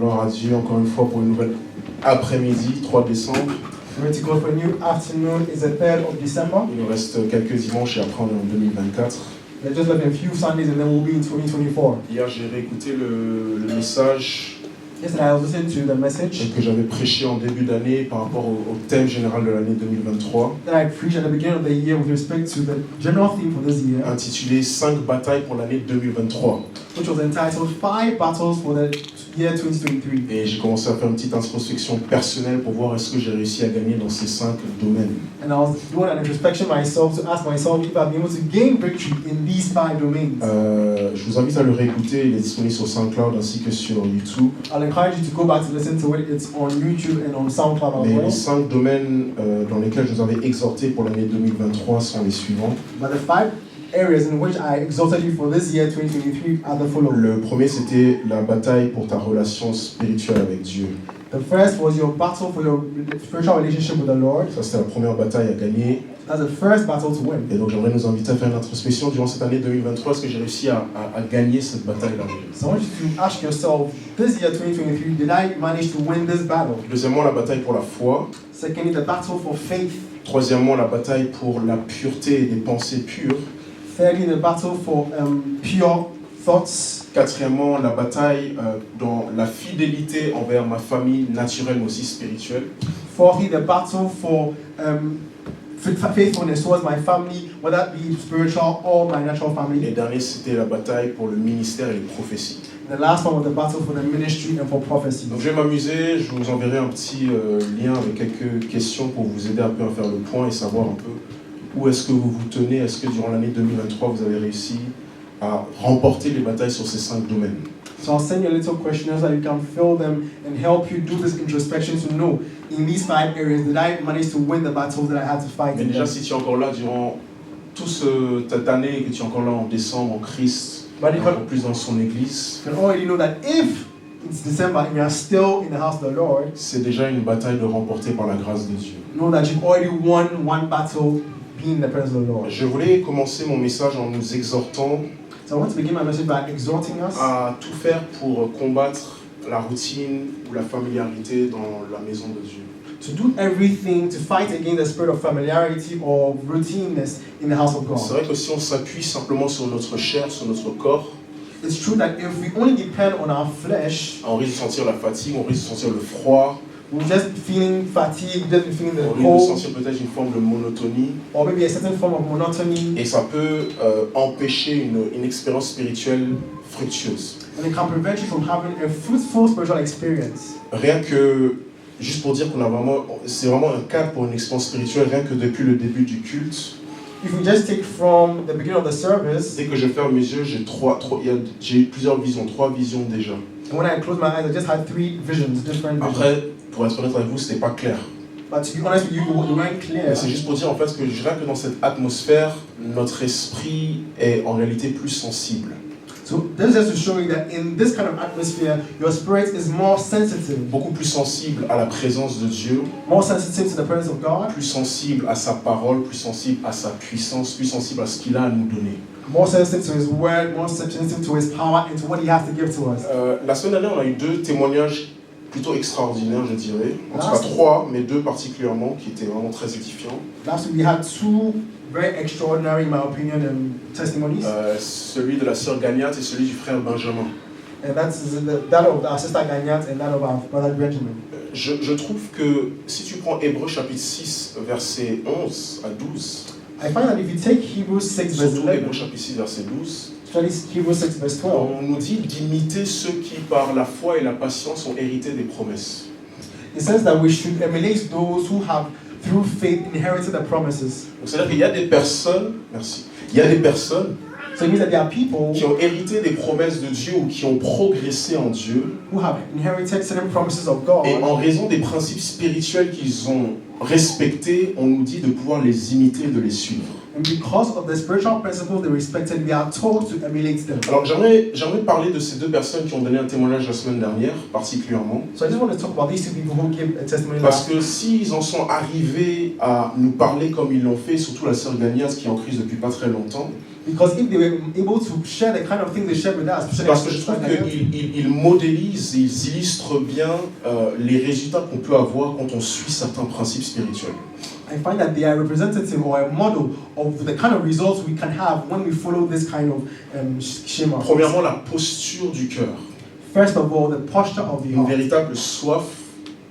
Gloire à Dieu encore une fois pour une nouvelle après-midi, 3 décembre. Glory to God for a new afternoon. It's the 3rd of December. Il nous reste quelques dimanches et après on est en 2024. There's just like a few Sundays and then we'll be in 2024. Hier j'ai réécouté le message Yesterday I was listening to the message que j'avais prêché en début d'année par rapport au thème général de l'année 2023, that I preached at the beginning of the year with respect to the general theme for this year, intitulé 5 batailles pour l'année 2023. which was entitled 5 Battles for the Year 2023. Et j'ai commencé à faire une petite introspection personnelle pour voir est-ce que j'ai réussi à gagner dans ces 5 domaines. And I was doing an introspection myself to ask myself if I've been able to gain victory in these 5 domains. Je vous invite à le réécouter, il est disponible sur SoundCloud ainsi que sur YouTube. I'll encourage you to go back to listen to it. It's on YouTube and on SoundCloud as Mais well. les 5 domaines dans lesquels je vous avais exhorté pour l'année 2023 sont les suivants. But the 5 areas in which I exhorted you for this year 2023 are the following. Le premier, c'était la bataille pour ta relation spirituelle avec Dieu. The first was your battle for your spiritual relationship with the Lord. Ça, c'était la première bataille à gagner. That's the first battle to win. Et donc, j'aimerais nous inviter à faire une introspection durant cette année 2023. Est-ce que j'ai réussi à gagner cette bataille-là? So I want you to ask yourself, this year 2023, did I manage to win this battle? Deuxièmement, la bataille pour la foi. Secondly, the battle for faith. Troisièmement, la bataille pour la pureté et des pensées pures. Thirdly, the battle for pure thoughts. Quatrièmement, la bataille dans la fidélité envers ma famille naturelle mais aussi spirituelle. Fourthly, the battle for faithfulness towards my family, whether that be spiritual or my natural family. Et dernier, c'était la bataille pour le ministère et les prophéties. The last one was the battle for the ministry and for prophecy. Donc je vais m'amuser, je vous enverrai un petit lien avec quelques questions pour vous aider un peu à faire le point et savoir un peu où est-ce que vous vous tenez. Est-ce que durant l'année 2023, vous avez réussi à remporter les batailles sur ces 5 domaines? So I'll send you a little questionnaire so that you can fill them and help you do this introspection to know in these 5 areas that I managed to win the battles that I had to fight. Mais déjà, si tu es encore là durant toute cette année et que tu es encore là en décembre en Christ, encore plus dans son église, you can already know that if it's December and you are still in the house of the Lord, c'est déjà une bataille de remporter par la grâce de Dieu. know that you've already won one battle being in the presence of the Lord. Je voulais commencer mon message en nous exhortant So I want to begin my message by exhorting us à tout faire pour combattre la routine ou la familiarité dans la maison de Dieu. to do everything to fight against the spirit of familiarity or routineness in the house of God. C'est vrai que si on s'appuie simplement sur notre chair, sur notre corps, It's true that if we only depend on our flesh, on risque de sentir la fatigue, on risque de sentir le froid, we'll just be feeling fatigued, just be feeling the on risque de cold, sentir peut-être une forme de monotonie, or maybe a certain form of monotony, et ça peut empêcher une expérience spirituelle fructueuse. and it can prevent you from having a fruitful spiritual experience. Rien que, juste pour dire qu'on a vraiment, c'est vraiment un cadre pour une expérience spirituelle, rien que depuis le début du culte, If we just take from the beginning of the service, dès que je ferme mes yeux, j'ai eu plusieurs visions, 3 visions déjà. and when I closed my eyes, I just had 3 visions, different visions. Après, pour être honnête avec vous, c'était pas clair. But to be honest with you, they weren't clear. Mais c'est juste pour dire en fait que je dirais que dans cette atmosphère, notre esprit est en réalité plus sensible. So this is just to show you that in this kind of atmosphere, your spirit is more sensitive Beaucoup plus sensible à la présence de Dieu, to the presence of God, plus sensible à sa parole, plus sensible à sa puissance, plus sensible à ce qu'il a à nous donner. more sensitive to His word, more sensitive to His power and to what He has to give to us. La semaine dernière, on a eu 2 témoignages plutôt extraordinaires, je dirais. En tout cas Last- 3, mais 2 particulièrement, qui étaient vraiment très édifiants. Last week we had 2 very extraordinary, in my opinion, testimonies, Celui de la sœur Gagnat et celui du frère Benjamin. and that's that of our sister Gagnat and that of our brother Benjamin. Je trouve que si tu prends Hébreux chapitre 6, versets 11 à 12, I find that if you take Hebrews 6 verse surtout 11, Hébreux chapitre 6, verset 12, especially Hebrews 6 verse 12, on nous dit d'imiter ceux qui, par la foi et la patience, ont hérité des promesses. it says that we should emulate those who have, through faith, inherited the promises. Donc c'est-à-dire qu'il y a des personnes, merci, il y a des personnes So it means that there are people qui ont hérité des promesses de Dieu ou qui ont progressé en Dieu, who have inherited certain promises of God, et en raison des principes spirituels qu'ils ont respectés, on nous dit de pouvoir les imiter et de les suivre. And because of the spiritual principles they respected, we are told to emulate them. Alors j'aimerais parler de ces deux personnes qui ont donné un témoignage la semaine dernière, particulièrement. So I just want to talk about these two people who gave a testimony Parce last que s'ils en sont arrivés à nous parler comme ils l'ont fait, surtout la sœur Ganias qui est en crise depuis pas très longtemps, because if they were able to share the kind of things they shared with us, c'est parce que je trouve qu'ils modélisent, ils illustrent bien les résultats qu'on peut avoir quand on suit certains principes spirituels. I find that they are representative or a model of the kind of results we can have when we follow this kind of schema. Premièrement, la posture du cœur. First of all, the posture of the Une heart. véritable soif,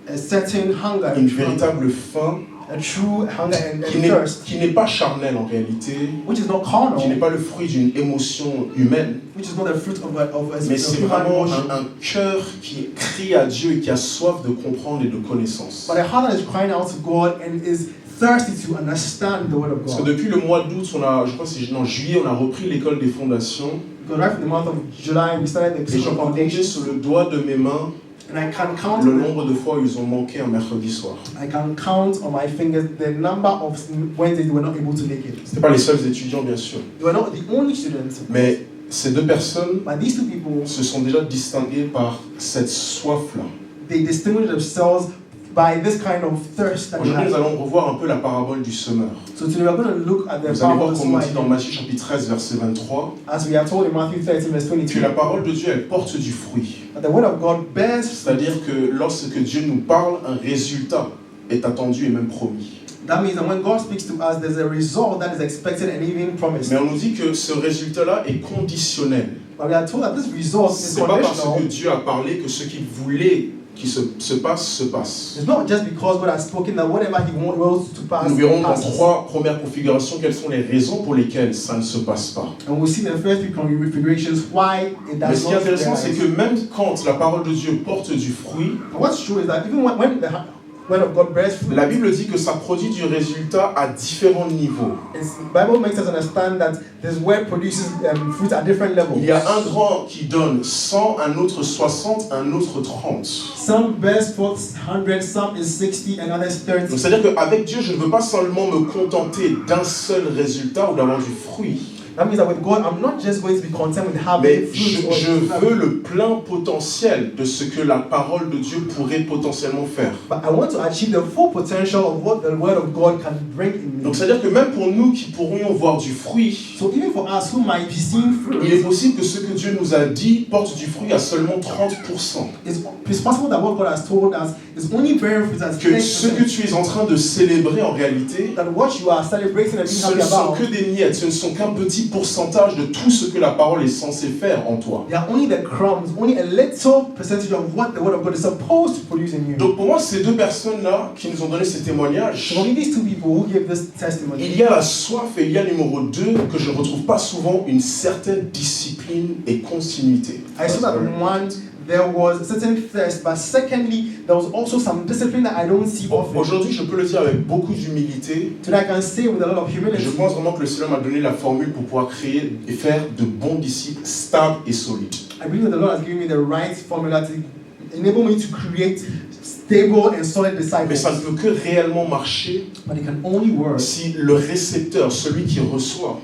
A certain hunger, une véritable faim, a true hunger and thirst, qui n'est pas charnelle en réalité, which is not carnal, qui n'est pas le fruit d'une émotion humaine, which is not the fruit of a mais c'est human vraiment emotion, un cœur qui crie à Dieu et qui a soif de comprendre et de connaissance. but a heart that is crying out to God and is thirsty to understand the word of Parce que God. depuis le mois d'août, je crois que c'est en juillet, on a repris l'école des fondations. Because right from the month of July, we started the Et je Episcopal peux compter Foundation, sur le doigt de mes mains and I can count. le nombre de fois où ils ont manqué un mercredi soir. I can count on my fingers the number of Wednesdays they were not able to make it. Ce n'étaient pas les seuls étudiants, bien sûr. They were not the only students, Mais ces deux personnes but these two people, se sont déjà distinguées par cette soif-là. they distinguished themselves by this kind of thirst that they Aujourd'hui, nous had. allons revoir un peu la parabole du semeur. So today we're going to look at the Vous allez parable voir of the qu'on nous dit dans sower. Matthieu chapitre 13, verset 23, As we are told in Matthew 13, verse que 22, la parole de Dieu, elle porte du fruit. that the word of God bears, C'est-à-dire que lorsque Dieu nous parle, un résultat est attendu et même promis. that means that when God speaks to us, there's a result that is expected and even promised. Mais on nous dit que ce résultat-là est conditionnel. But we are told that this result is C'est pas parce conditional. que Dieu a parlé que ce qu'il voulait qu'il se passe. It's not just because God has spoken that whatever He wills to pass, Nous verrons dans passes. 3 premières configurations quelles sont les raisons pour lesquelles ça ne se passe pas. And we'll see the first three configurations why it Mais does ce qui est not intéressant, c'est materialize. que même quand la parole de Dieu porte du fruit, But what's true is that even when the word of God bears fruit, la Bible dit que ça produit du résultat à différents niveaux. the Bible makes us understand that this word produces fruit at different levels. Il y a un grand qui donne 100, un autre 60, un autre 30. Some bears forth 100, some is 60, and others 30. Donc c'est-à-dire qu'avec Dieu, je ne veux pas seulement me contenter d'un seul résultat ou d'avoir du fruit, That means that with God, I'm not just going to be content with having mais fruit or je veux le plein potentiel de ce que la parole de Dieu pourrait potentiellement faire. but I want to achieve the full potential of what the word of God can bring in me. Donc c'est-à-dire que même pour nous qui pourrions voir du fruit, So even for us who might be seeing il est fruit, possible que ce que Dieu nous a dit porte du fruit à seulement 30%. it's possible that what God has told us is only bearing fruit as Que ce que 10%. tu es en train de célébrer en réalité, That what you are celebrating and being ce happy ne sont about, que des miettes, ce ne sont qu'un petit pourcentage de tout ce que la parole est censée faire en toi. they are only the crumbs, only a little percentage of what the word of God is supposed to produce in you. Donc pour moi, ces deux personnes-là qui nous ont donné ces témoignages, So only these two people who give this il testimony. y a la soif et il y a numéro 2 que je ne retrouve pas souvent, une certaine discipline et continuité. I saw that one, there was a certain thirst, but secondly, there was also some discipline that I don't see often. Aujourd'hui, je peux le dire avec beaucoup d'humilité. Today I can say with a lot of Je humility, pense vraiment que le Seigneur m'a donné la formule pour pouvoir créer et faire de bons disciples stables et solides. I believe that the Lord has given me the right formula to enable me to create stable and solid Mais disciples. ça ne peut que réellement marcher But it can only work si le récepteur, celui qui reçoit,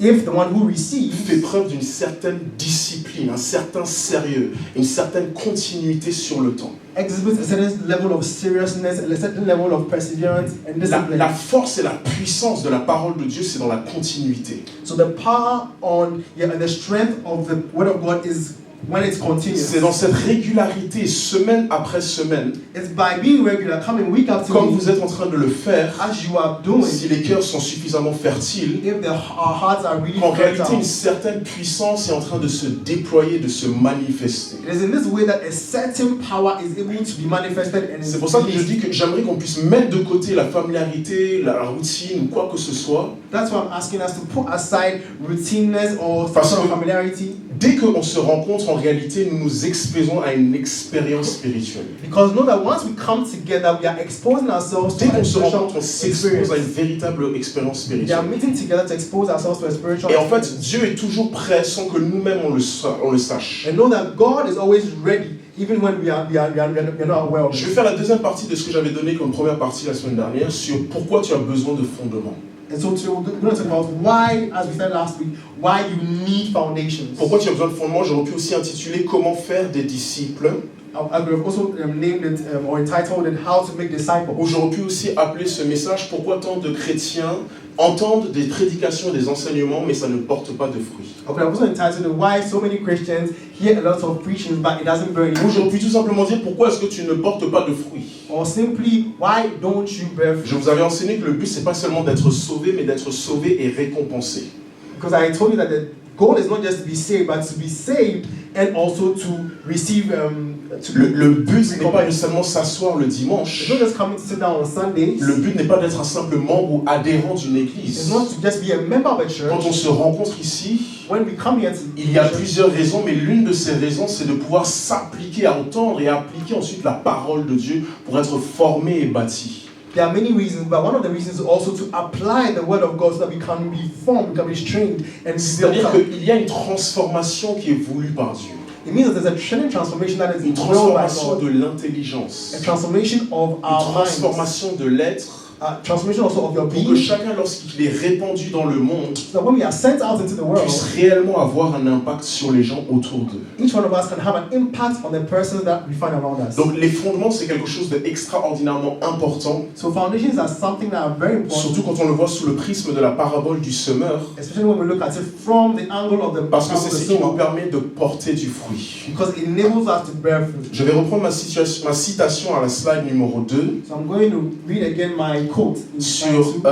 if the one who receives fait preuve d'une certaine discipline, un certain sérieux, une certaine continuité sur le temps. exhibits a certain level of seriousness, a certain level of perseverance and discipline. La force et la puissance de la parole de Dieu, c'est dans la continuité. So the power on and the strength of the word of God is when it's continuous. C'est dans cette régularité, semaine après semaine, It's by being regular, coming week after comme week, vous êtes en train de le faire, as you are doing. si les cœurs sont suffisamment fertiles, If our hearts are really en réalité, fertile, une certaine puissance est en train de se déployer, de se manifester. it is in this way that a certain power is able to be manifested and C'est pour ça que je dis que j'aimerais qu'on puisse mettre de côté la familiarité, la routine ou quoi que ce soit. That's why I'm asking us to put aside routineness or Parce sort of que- familiarity, Dès qu'on se rencontre, en réalité, nous nous exposons à une expérience spirituelle. because know that once we come together, we are exposing ourselves to Dès a qu'on se spiritual rencontre, on s'expose experience. à une véritable expérience We are spirituelle. meeting together to expose ourselves to a spiritual Et en fait, experience. Dieu est toujours prêt sans que nous-mêmes on le sache. And know that God is always ready, even when we are not aware of Je vais it. faire la deuxième partie de ce que j'avais donné comme première partie la semaine dernière sur pourquoi tu as besoin de fondements. And so today we're going to talk about why, as we said last week, why you need foundations. Pourquoi tu as besoin de fondements? J'aurais pu aussi intituler Comment faire des disciples. I could have also named it or entitled it How to Make Disciples. Ou j'aurais pu aussi appeler ce message Pourquoi tant de chrétiens entendent des prédications, des enseignements, mais ça ne porte pas de fruits. I could have also entitled it Why So Many Christians Hear a Lot of Preaching But It Doesn't Bear Any Ou j'aurais Fruit. pu tout simplement dire Pourquoi est-ce que tu ne portes pas de fruits? Or simply, why don't you bear fruit? Je vous avais enseigné que le but, c'est pas seulement d'être sauvé, mais d'être sauvé et récompensé. Because I told you that the goal is not just to be saved, but to be saved and also to receive. Le but n'est pas seulement s'asseoir le dimanche. It's not just coming to sit down on Sundays. Le but n'est pas d'être un simple membre ou adhérent d'une It's église. not to just be a member of a church. Quand on se rencontre ici, When we come here to il y a plusieurs raisons, mais l'une de ces raisons, c'est de pouvoir s'appliquer à entendre et appliquer ensuite la parole de Dieu pour être formé et bâti. There are many reasons, but one of the reasons is also to apply the word of God so that we can be formed, we can be trained, and be built C'est-à-dire up. qu'il y a une transformation qui est voulue par Dieu. It means that there's a training transformation that is Une willed by transformation God. de l'intelligence. A transformation of Une our minds. transformation de l'être. A transformation also of your Pour que being. chacun, lorsqu'il est répandu dans le monde, So that when we are sent out into the world, puisse réellement avoir un impact sur les gens autour d'eux. each one of us can have an impact on the persons that we find around us. Donc les fondements, c'est quelque chose d'extraordinairement important, So foundations are something that are very important, surtout quand on le voit sous le prisme de la parabole du semeur, especially when we look at it from the angle of the parce que c'est ce qui nous sower, permet de porter du fruit. because it enables us to bear fruit. Je vais reprendre ma citation à la slide numéro 2 So I'm going to read again my quote in sur slide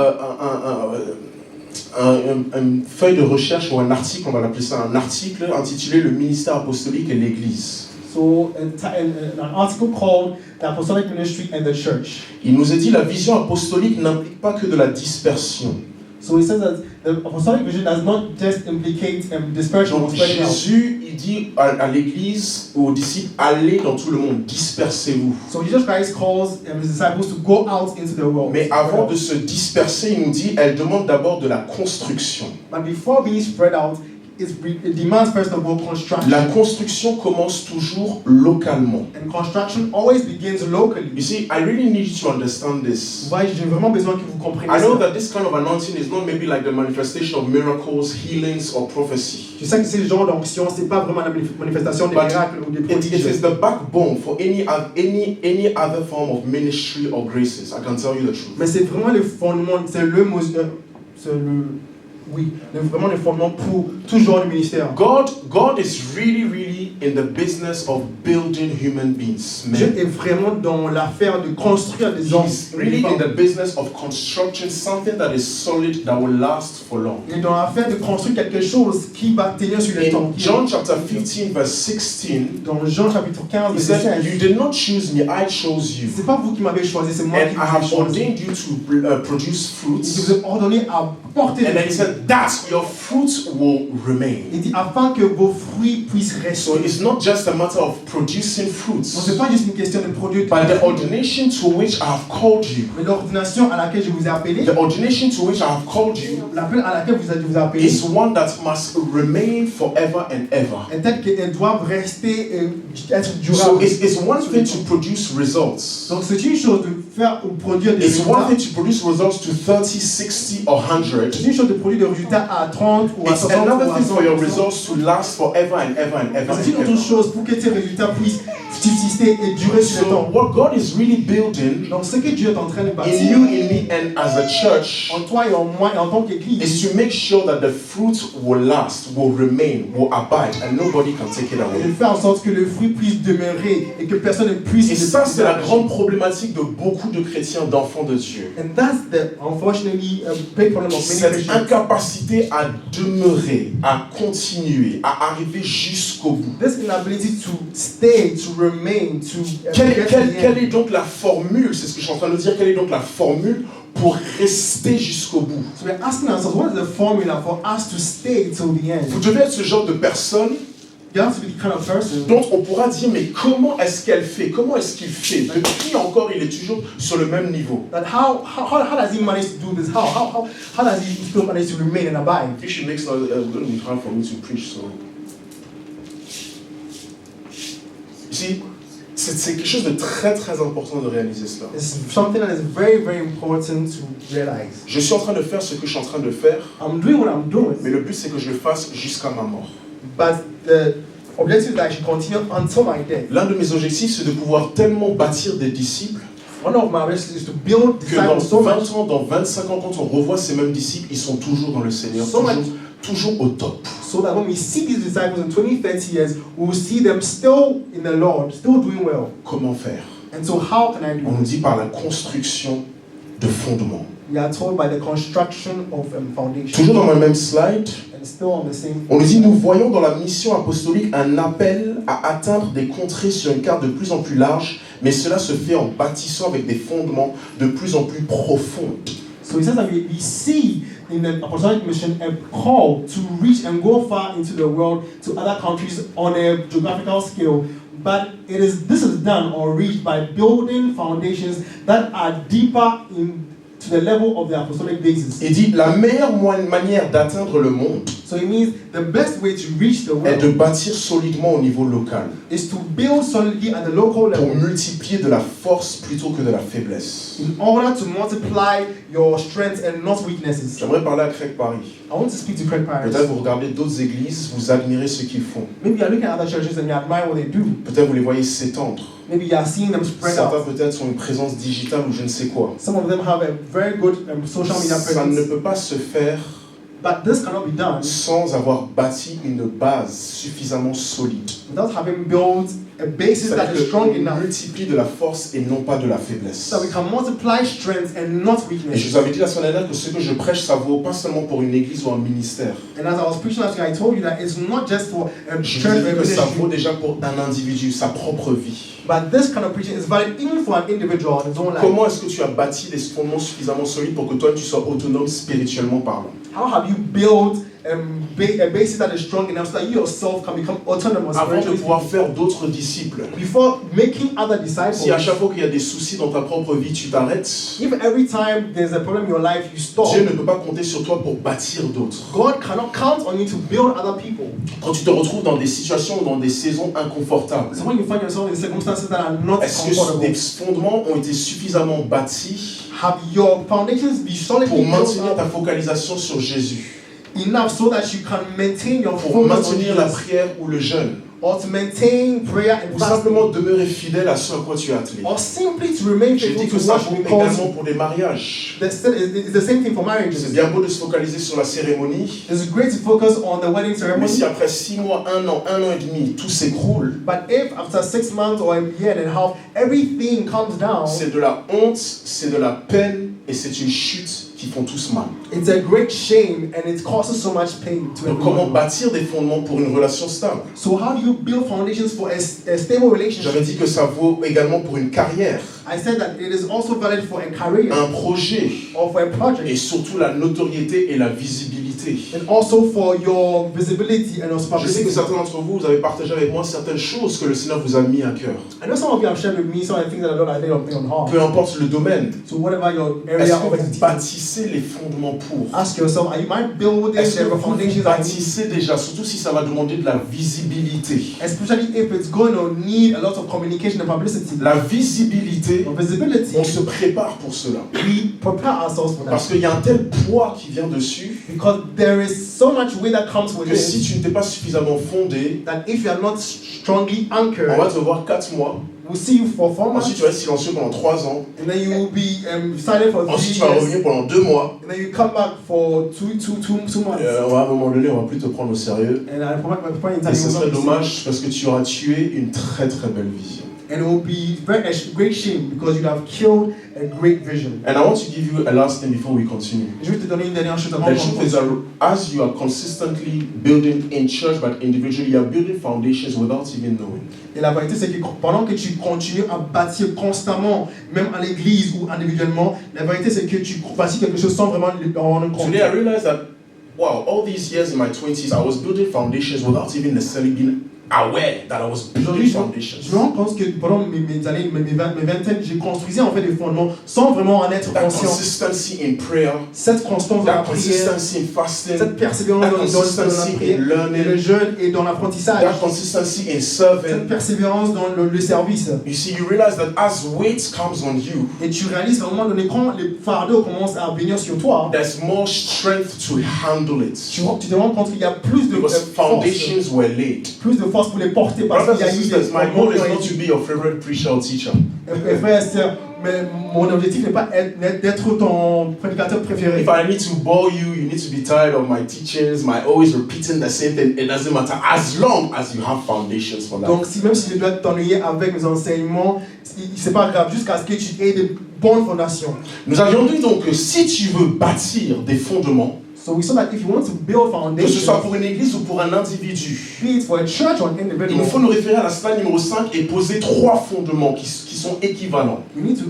2. une feuille de recherche ou un article, on va l'appeler ça un article intitulé Le ministère apostolique et l'Église. So an article called The Apostolic Ministry and the Church. Il nous est dit la vision apostolique n'implique pas que de la dispersion. So it says that the apostolic vision does not just implicate dispersion or Donc spreading out. Jésus, il dit à l'Église, aux disciples, allez dans tout le monde, dispersez-vous. So Jesus Christ calls his disciples to go out into the world. Mais avant de se disperser, il nous dit, elle demande d'abord de la construction. But before being spread out, it demands first of all construction. La construction commence toujours localement. And construction always begins locally. You see, I really need you to understand this. Ouais, j'ai vraiment besoin que vous compreniez I know ça. that this kind of anointing is not maybe like the manifestation of miracles, healings, or prophecy. Je sais que ce genre d'onction, c'est pas vraiment la manifestation des But miracles ou des It is prodiges. the backbone for any other form of ministry or graces. I can tell you the truth. Mais c'est vraiment le fondement, vraiment le fondement pour tout genre de ministère. God is really in the business of building human beings. Dieu Men. est vraiment dans l'affaire de construire des hommes. He's really in the business of constructing something that is solid that will last for long. Il est dans l'affaire de construire quelque chose qui va tenir sur le temps. In John chapter 15 verse 16, Dans Jean chapitre 15, he verset said, 16, "You did not choose me, I chose you. c'est pas vous qui m'avez choisi, c'est moi And qui I vous ai have choisi. ordained you to produce Il vous fruits." a ordonné à porter And des then he fruits. said, "That your fruits will remain." Il dit afin que vos fruits puissent So rester. it's not just a matter of producing Donc fruits, c'est pas juste une question de produire, but the ordination to which I have called you, mais l'ordination à laquelle je vous ai appelé, the ordination to which I have called you, l'appel à laquelle vous ai appelé, is one that must remain forever and ever. est telle qu'elles doivent rester être So durables. it's one thing to produce results. Donc c'est une chose de faire ou produire des It's one résultats. thing to produce results to 30, 60, or 100. C'est une chose de produire des résultats à 30 ou à It's 60 another ou à thing for your 100%. results to last forever and ever and ever C'est une and autre ever. chose pour que ces résultats puissent subsister et durer sur le So temps. what God is really building Donc ce que Dieu est en train de in bâtir you, in me, and as a church en toi et en moi et en tant qu'église, is to make sure that the fruit will last, will remain, will abide, and nobody can take it et away. de faire en sorte que le fruit puisse demeurer et que personne ne puisse Et le ça, c'est la dégager. grande problématique de beaucoup de chrétiens, d'enfants de Dieu. And that's the unfortunately big problem of many Cette Christians. incapacité à demeurer, à continuer, à arriver jusqu'au bout. This inability to stay, to remain, to Quelle get to the end. est donc la formule, c'est ce que je suis en train de dire, quelle est donc la formule pour rester jusqu'au bout? So we're asking ourselves, what is the formula for us to stay till the end? Vous devez être ce genre de personne You have to be the kind of person dont on pourra dire, mais comment est-ce qu'elle fait? Comment est-ce qu'il fait? Depuis encore, il est toujours sur le même niveau. that how does he manage to do this? How does he still manage to remain and abide? If it makes it's going to be hard for me to preach, so. You see, C'est quelque chose de très très important de réaliser cela. It's something that is very, very important to realize. Je suis en train de faire ce que je suis en train de faire, I'm doing what I'm doing, mais le but c'est que je le fasse jusqu'à ma mort. but the objective is that I should continue until my death. L'un de mes objectifs, c'est de pouvoir tellement bâtir des disciples One of my objectives is to build que dans disciples so 20 much, ans, dans 25 ans, quand on revoit ces mêmes disciples, ils sont toujours dans le Seigneur, So much. toujours au top. so that when we see these disciples in 20, 30 years, we will see them still in the Lord, still doing well. Comment faire? And so how can I do On nous this? dit par la construction de fondements. We are told by the construction of a foundation. Toujours dans le même slide, And still on the same. on nous dit, nous voyons dans la mission apostolique un appel à atteindre des contrées sur une carte de plus en plus large, mais cela se fait en bâtissant avec des fondements de plus en plus profonds. So it says that we see in the apostolic mission a call to reach and go far into the world to other countries on a geographical scale. But this is done or reached by building foundations that are deeper to the level of the apostolic basis. Il dit, la meilleure manière d'atteindre le monde So it means the best way to reach the est de world bâtir solidement au niveau local, is to build solidly at the local pour level multiplier de la force plutôt que de la faiblesse. in order to multiply your strengths and not weaknesses. J'aimerais parler à Craig Paris. I want to speak to Craig Paris. Peut-être vous regardez d'autres églises, vous admirez ce qu'ils font. Maybe you're looking at other churches and you admire what they do. Peut-être vous les voyez s'étendre. Maybe you are seeing them spread Certains out. peut-être ont une présence digitale ou je ne sais quoi. Some of them have a very good social media Ça ne presence. peut pas se faire But this cannot be done sans avoir bâti une base suffisamment solide. without having built a basis that is C'est-à-dire strong qu'on enough multiplie de la force et non pas de la faiblesse. so that we can multiply strength and not Et je weakness. vous avais dit la semaine dernière que ce que je prêche, ça vaut pas seulement pour une église ou un ministère. And as I was preaching last week, I told you that it's not just for a Je church vous ai or dit a que ça vaut ministry, déjà pour un individu, sa propre vie. but this kind of preaching is valid even for an individual in his own life. Comment est-ce que tu as bâti des fondements suffisamment solides pour que toi tu sois autonome spirituellement parlant? How have you built a basis that is strong enough so that you yourself can become autonomous Avant de spiritually pouvoir faire d'autres disciples. before making other disciples? Si à chaque fois qu'il y a des soucis dans ta propre vie, tu t'arrêtes, If every time there's a problem in your life, you stop, Dieu ne peut pas compter sur toi pour bâtir d'autres. God cannot count on you to build other people. Quand tu te retrouves dans des situations ou dans des saisons inconfortables, So when you find yourself in circumstances that are not est-ce que comfortable, des fondements ont été suffisamment bâtis have your foundations be solidly pour built maintenir ta up focalisation sur Jésus, enough so that you can maintain your pour focus on maintenir la Jesus, prière ou le jeûne, or to maintain prayer and ou fasting, simplement demeurer fidèle à ce à quoi tu es attelé? or simply to remain J'ai dit faithful que to ça what vaut we call. également pour les mariages. It's the same thing for marriages. C'est bien beau de se focaliser sur la cérémonie, It's great to focus on the wedding mais ceremony, si après 6 mois, 1 an et demi, tout s'écroule, but if after 6 months or a year and a half everything comes down, c'est de la honte, c'est de la peine et c'est une chute qui font tous mal. it's a great shame and it causes so much pain to Donc comment everyone. bâtir des fondements pour une relation stable? So how do you build foundations for a stable relationship? J'avais dit que ça vaut également pour une carrière, I said that it is also valid for a career un projet or for a et project, surtout la notoriété et la visibilité. and also for your visibility and your Je sais que publicity. certains d'entre vous, vous avez partagé avec moi certaines choses que le Seigneur vous a mis à cœur. I know some of you have shared with me some of the things that I don't think on heart. Peu importe le domaine, So whatever your est-ce area que of vous expertise, bâtissez les fondements pour? ask yourself, are you mind building Est-ce que the vous foundations that you need? bâtissez déjà, surtout si ça va demander de la visibilité? Especially if it's going to need a lot of communication and publicity. La visibilité, Or visibility, on se prépare pour cela. we prepare ourselves for that. Parce qu'il y a un tel poids qui vient dessus Because there is so much weight that comes with que si it tu n'étais pas suffisamment fondé, that if you are not strongly on anchored, va te voir 4 mois, we'll see you for 4 ensuite months, tu restes silencieux pendant 3 ans, and then you will be silent for 3 ensuite tu vas years, revenir pendant 2 mois, and then you come back for two months. à un moment donné on va plus te prendre au sérieux. And at my point in time, Et ce you will serait not be dommage parce que tu auras tué une très très belle vision. and it will be a great shame because you have killed a great vision. And I want to give you a last thing before we continue. Je vais te donner une dernière chose avant The qu'on truth is that continue. as you are consistently building in church but individually, you are building foundations without even knowing. Et la vérité, c'est que pendant que tu continues à bâtir constamment, même à l'église ou individuellement, la vérité, c'est que tu bâtis quelque chose sans vraiment le rendre compte. Today I realized that, wow, all these years in my 20s, I was building foundations without even necessarily being aware that I was building Aujourd'hui, foundations. je me rends compte que pendant mes années, mes vingtaines, j'ai construisé en fait des fondements sans vraiment en être That conscient. consistency in prayer, Cette constance dans la that prière, consistency in fasting, cette persévérance that dans la consistency prière, in et le learning, jeûne et dans l'apprentissage, that consistency in cette serving. persévérance dans le service. You see, you realize that as weight comes on you, Et tu réalises qu'à un moment donné, quand les fardeaux commencent à venir sur toi, there's more strength to handle it. tu te rends compte qu'il y a plus de Because force, foundations were laid. plus de force pour les porter parce qu'il Brothers y a and eu sisters, my des goal is not to be your favorite preacher or teacher. frères et sœurs, mais mon objectif n'est pas d'être ton prédicateur préféré. If I need to bore you, you need to be tired of my teachings, my always repeating the same thing. It doesn't matter as long as you have foundations for Donc life. même si je dois t'ennuyer avec mes enseignements, c'est pas grave, jusqu'à ce que tu aies des bonnes fondations. Nous avions dit donc que si tu veux bâtir des fondements, So we saw that if you want to build que ce soit foundations, pour une église ou pour un individu, be it for a church or an il nous individual, faut nous référer à la slide numéro 5 et poser 3 fondements qui sont équivalents. you need to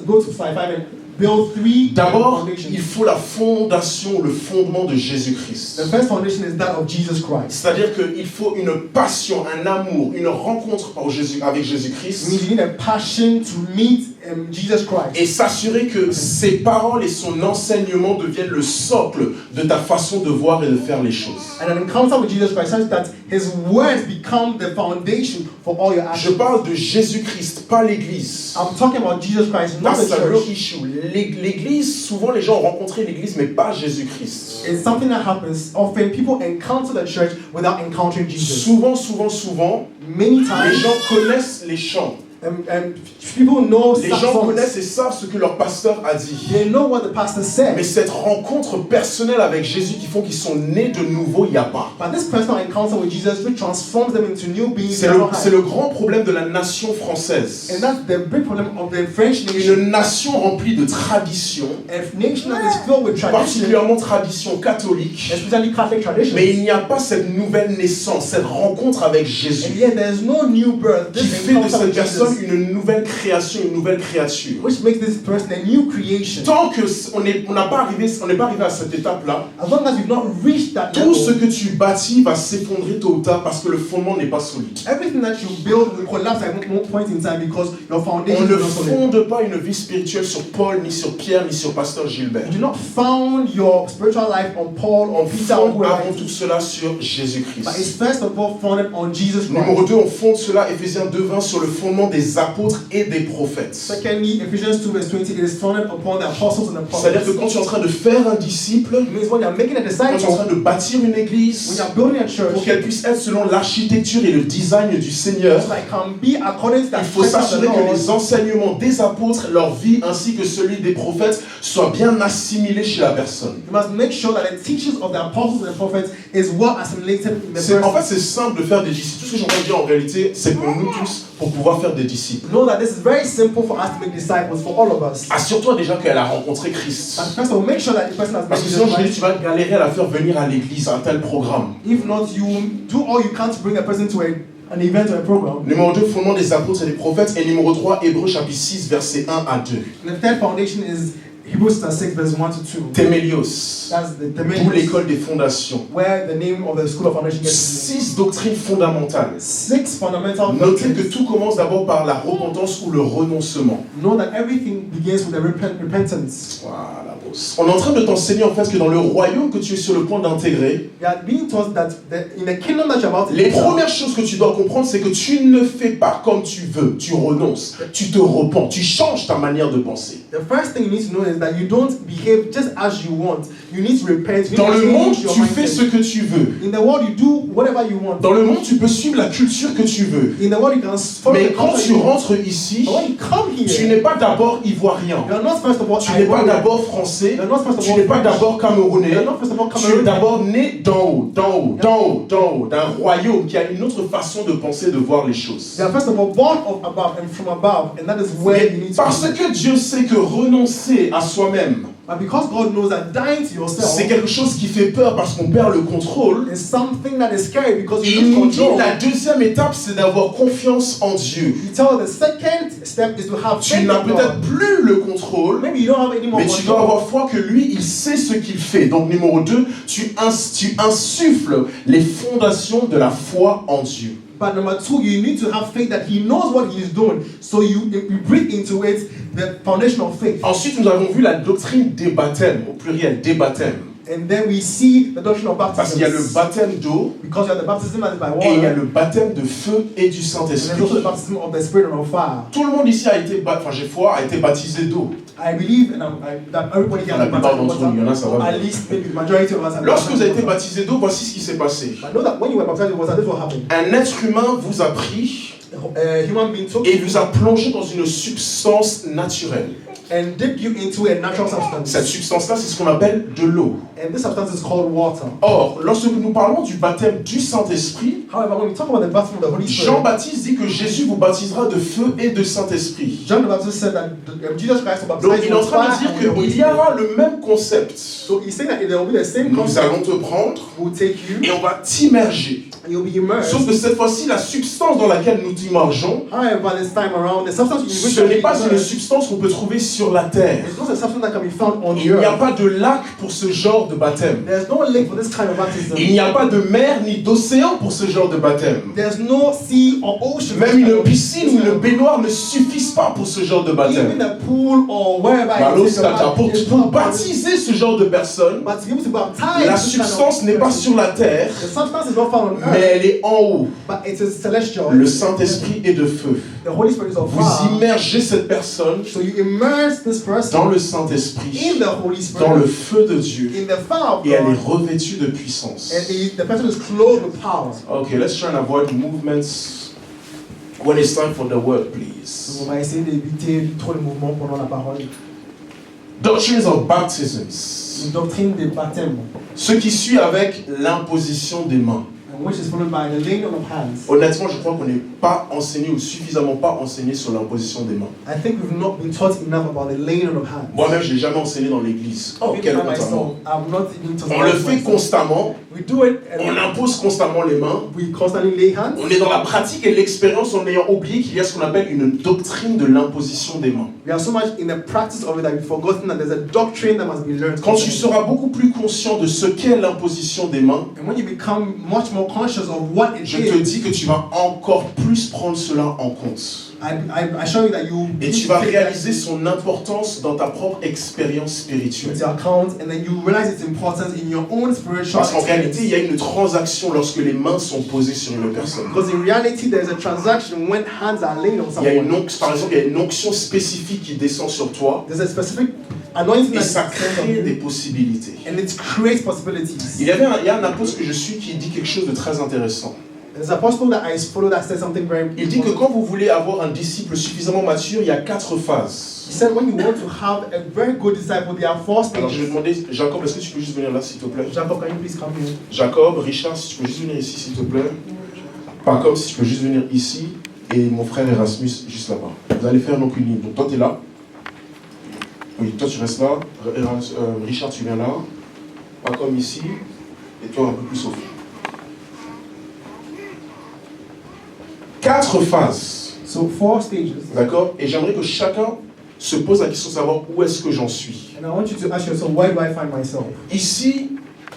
go to slide 5 and build 3 D'abord, foundations. il faut la fondation, le fondement de Jésus-Christ. The first foundation is that of Jesus Christ. C'est-à-dire qu'il faut une passion, un amour, une rencontre avec It Jésus-Christ means you need a passion to meet Jesus Christ. et s'assurer que ses paroles et son enseignement deviennent le socle de ta façon de voir et de faire les choses. And an encounter with Jesus Christ such that His words become the foundation for all your Je actions. parle de Jésus-Christ, pas l'Église. I'm talking about Jesus Christ, not That's the a real church. issue. L'Église, souvent les gens ont rencontré l'Église, mais pas Jésus-Christ. It's something that happens. Often people encounter the church without encountering Jesus. Souvent, Many les times, gens connaissent les chants. people know Les gens songs. connaissent et savent ce que leur pasteur a dit. They know what the pastor said. Mais cette rencontre personnelle avec Jésus qui font qu'ils sont nés de nouveau, il n'y a pas. But this personal encounter with Jesus which transforms them into new beings. C'est le grand problème de la nation française. And that's the big problem of the French nation. Une nation remplie de traditions, A nation that is filled with tradition, particulièrement tradition catholique. especially Catholic tradition. Mais il n'y a pas cette nouvelle naissance, cette rencontre avec And Jésus yet there's no new birth. qui This fait de encounter cette with personne Jesus, une nouvelle création, une nouvelle créature. which makes this person a new creation. Tant que on n'est pas arrivé à cette étape-là, As long as you've not reached that tout ce level, que tu bâtis va s'effondrer tôt ou tard parce que le fondement n'est pas solide. everything that you build will collapse at one point in time because your foundation On is ne not solid. fonde pas une vie spirituelle sur Paul, ni sur Pierre, ni sur Pasteur Gilbert. You do not found your spiritual life on Paul or On Peter or fonde whoever. avant tout cela sur But it's Jésus-Christ. first of all founded on Jesus Numéro Christ. 2, on fonde cela, Éphésiens 2:20, sur le fondement des apôtres et des prophètes. Secondly, Ephesians 2 verse 20, it is founded upon the apostles and the C'est-à-dire que prophets. quand tu es en train de faire un disciple, It means when you're making a quand tu es en disciple, train de bâtir une when église, you're building a pour church, qu'elle puisse être selon l'architecture et le design du Seigneur, so it can be according to il the faut strength of the s'assurer que Lord. les enseignements des apôtres, leur vie ainsi que celui des prophètes soient bien assimilés chez la personne. You must make sure that the teachings of the apostles and prophets is well assimilated in the En person. fait, c'est simple de faire des disciples. Tout ce que j'ai envie de dire en réalité, c'est pour nous tous, pour pouvoir faire des disciples. Know that this is very simple for us to make disciples for all of us. Assure-toi déjà qu'elle a rencontré Christ. But first of all, make sure that the person has met Parce que sinon, Jesus je dis, Christ. tu vas galérer à la faire venir à l'église, à un tel programme. If not, you do all you can to bring a person to an event or a program. Numéro 2, fondement des apôtres et des prophètes. Et numéro 3, Hébreux chapitre 6, versets 1 à 2. And the third foundation is Hebrews 6 verse 1 to 2. Thémélios, That's the d'où l'école des fondations. where the name of the school of foundation gets its name. 6 doctrines fondamentales. 6 fundamental Notez que doctrines. tout commence d'abord par la repentance ou le renoncement. Know that everything begins with a repentance. Voilà, boss. On est en train de t'enseigner en fait que dans le royaume que tu es sur le point d'intégrer, We are being taught that in the kingdom that you're about to les enter, premières choses que tu dois comprendre, c'est que tu ne fais pas comme tu veux, tu renonces, tu te repens, tu changes ta manière de penser. the first thing you need to know is that you don't behave just as you want. You need to repent. You Dans need le to monde, change your tu fais mindset. ce que tu veux. In the world, you do whatever you want. Dans le monde, tu peux suivre la culture que tu veux. In the world, you can follow Mais the quand culture tu you want. rentres ici, But when you come tu here, n'es pas d'abord ivoirien. you are not first of all Tu n'es pas Ivorian. d'abord français. You are not first of Tu all n'es pas French. d'abord camerounais. You are not first of all Tu es Cameroon. d'abord né d'en haut, d'un royaume qui a une autre façon de penser, de voir les choses. You are first of all born of above and from above, and that is where you need to Parce be. que Dieu sait que renoncer à soi-même, But because God knows that dying to yourself c'est quelque chose qui fait peur parce qu'on perd le contrôle. is something that is scary because you Il lose nous dit control. la deuxième étape, c'est d'avoir confiance en Dieu. You tell the second step is to have Tu faith n'as in peut-être God. plus le contrôle, Maybe you don't have any more mais tu dois control. avoir foi que lui, il sait ce qu'il fait. Donc numéro 2, tu insuffles les fondations de la foi en Dieu. But number two, you need to have faith that he knows what he is doing. So you breathe into it the foundation of faith. Ensuite, nous avons vu la doctrine des baptêmes, au pluriel, des baptêmes. And then we see the doctrine of baptism. Parce qu'il y a le baptême d'eau, Because you have the baptism that is by water. et il y a le baptême de feu et du And Saint-Esprit. there's also the baptism of the Spirit and of fire. Tout le monde ici a été, a été baptisé d'eau. I believe that everybody here La has been plupart baptized d'entre nous, il y en a, ça with va. water. At least maybe the majority of us have Lorsque been vous avez été baptized baptisé d'eau, voici ce qui s'est passé. with water. I know that when you were baptized with water, this is what happened. Un être humain vous a pris A human being took et you vous a plongé dans une substance naturelle. and dipped you into a natural substance. Cette substance-là, c'est ce qu'on appelle de l'eau. And this substance is called water. Or, lorsque nous parlons du baptême du Saint-Esprit, However, when we talk about the baptism of the Holy Spirit, Jean-Baptiste dit que Jésus vous baptisera de feu et de Saint-Esprit. John the Baptist said that Jesus Christ will Donc baptize il est you en with train fire de dire and with the Holy qu'il y Spirit. aura le même concept. So he's saying that there will be the same Nous concept. allons te prendre Will take you et on va t'immerger. and you'll be immersed. Sauf que cette fois-ci, la substance dans laquelle nous t'immergeons, However, this time around, the substance in which ce you n'est pas une immersed, substance qu'on peut trouver sur la terre. it's not a substance that can be found on the Il n'y a earth. pas de lac pour ce genre de baptême. There's no lake for this kind of baptism. Il n'y a pas de mer ni d'océan pour ce genre de baptême. There's no sea or ocean. Même une piscine ou une baignoire ne suffisent pas pour ce genre de Even baptême. a pool or wherever Balos it is, Kata, pour it's not baptiser ce genre de personnes, But to be able to baptize la this kind of substance n'est pas person, sur la terre, the substance is not found on mais earth, elle est en haut. but it is celestial. Le Saint-Esprit est de feu. The Holy Spirit is of Vous fire. immergez cette personne So you immerse this person dans le in Saint-Esprit, the Holy dans le Spirit, feu de Dieu, in the fire of et elle est God, revêtue de puissance. and the person is clothed with power. Okay, let's try and avoid movements when it's time for the word, please. On va essayer d'éviter trop de mouvements pendant la parole. Doctrines of baptisms. Une doctrine des baptêmes, Ce qui suit avec l'imposition des mains. and which is followed by the laying on of hands. Honnêtement, je crois qu'on n'est pas enseigné ou suffisamment pas enseigné sur l'imposition des mains. I think we've not been taught enough about the laying on of hands. Moi-même, je ne l'ai jamais enseigné dans l'église. Even Quelle I honte à moi. myself, I'm not even taught On le about fait myself. constamment, We do it on and impose constamment les mains. we constantly lay hands. On est dans la pratique et l'expérience en ayant oublié qu'il y a ce qu'on appelle une doctrine de l'imposition des mains. We are so much in the practice of it that we've forgotten that there's a doctrine that must be learned. Quand tu seras beaucoup plus conscient de ce qu'est l'imposition des mains, And when you become much more conscious of what it je te is, dis que tu vas encore plus prendre cela en compte. I show you that you Et tu vas réaliser son importance dans ta propre expérience spirituelle. with your account, and then you realize its importance in your own spiritual Parce qu'en réalité, il y a experience. une transaction lorsque les mains sont posées sur une personne. Because in reality, there's a transaction when hands are laid on Il y a someone. par exemple, il y a une onction spécifique qui descend sur toi There's a specific anointing et that ça descends on crée des you, possibilités. and it creates possibilities. Il y a un apôtre que je suis qui dit quelque chose de très intéressant. There's an apostle that I follow that says something very Il dit que important. quand vous voulez avoir un disciple suffisamment mature, il y a 4 phases. He said when you want to have a very good disciple, there are 4 Alors je vais stages. demander, Jacob, est-ce que tu peux juste venir là s'il te plaît? Jacob, can you please come here? Jacob, Richard, si tu peux juste venir ici s'il te plaît. Par contre, si tu peux juste venir ici. Et mon frère Erasmus, juste là-bas. Vous allez faire donc une ligne. Donc toi, tu es là. Oui, toi, tu restes là. Richard, tu viens là. Pas comme ici. Et toi, un peu plus au fond. 4 phases. So 4 stages. D'accord? Et j'aimerais que chacun se pose la question de savoir où est-ce que j'en suis. And I want you to ask yourself, where do I find myself? Ici,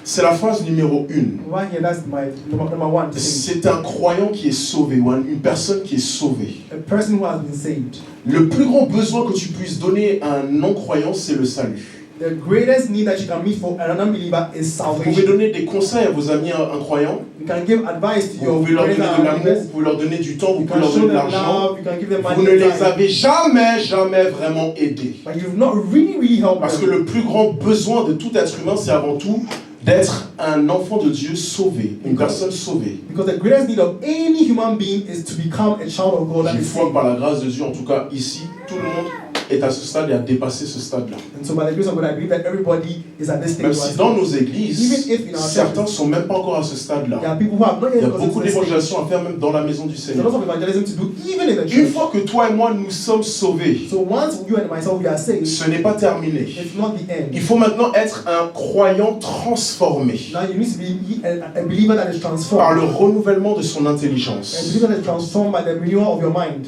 c'est la phase numéro 1. Right here, that's my number 1 thing. C'est un croyant qui est sauvé ou une personne qui est sauvée. A person who has been saved. Le plus grand besoin que tu puisses donner à un non-croyant, c'est le salut. The greatest need that you can meet for an unbeliever is Vous pouvez salvation. donner des conseils à vos amis incroyants. You can give advice to Vous your pouvez leur donner greater de l'amour, unbelievers. vous pouvez leur donner du temps, vous You pouvez can leur show donner de them l'argent. love, you can give them Vous money ne and les time. avez jamais vraiment aidés. But you've not really helped Parce que them. le plus grand besoin de tout être humain, c'est avant tout d'être un enfant de Dieu sauvé, une personne sauvée. Because the greatest need of any human being is to become a child of God that J'ai is foi saved. par la grâce de Dieu, en tout cas ici, tout le monde est à ce stade et a dépassé ce stade-là. And so by the grace of God, I believe that everybody is at this Même stage. si dans nos églises, Even if in our certains ne churches, sont même pas encore à ce there stade-là. are people who have not Il yet y a gotten beaucoup to this stage. d'évangélisation à faire même dans la maison du There's a Seigneur. lot of evangelism to do even in the Une church. fois que toi et moi nous sommes sauvés, So once you and myself we are saved, ce n'est pas terminé. it's not the end. Il faut maintenant être un croyant transformé Now you need to be a believer that is par transformed. le renouvellement de son A intelligence. believer that is transformed by the renewal of your mind.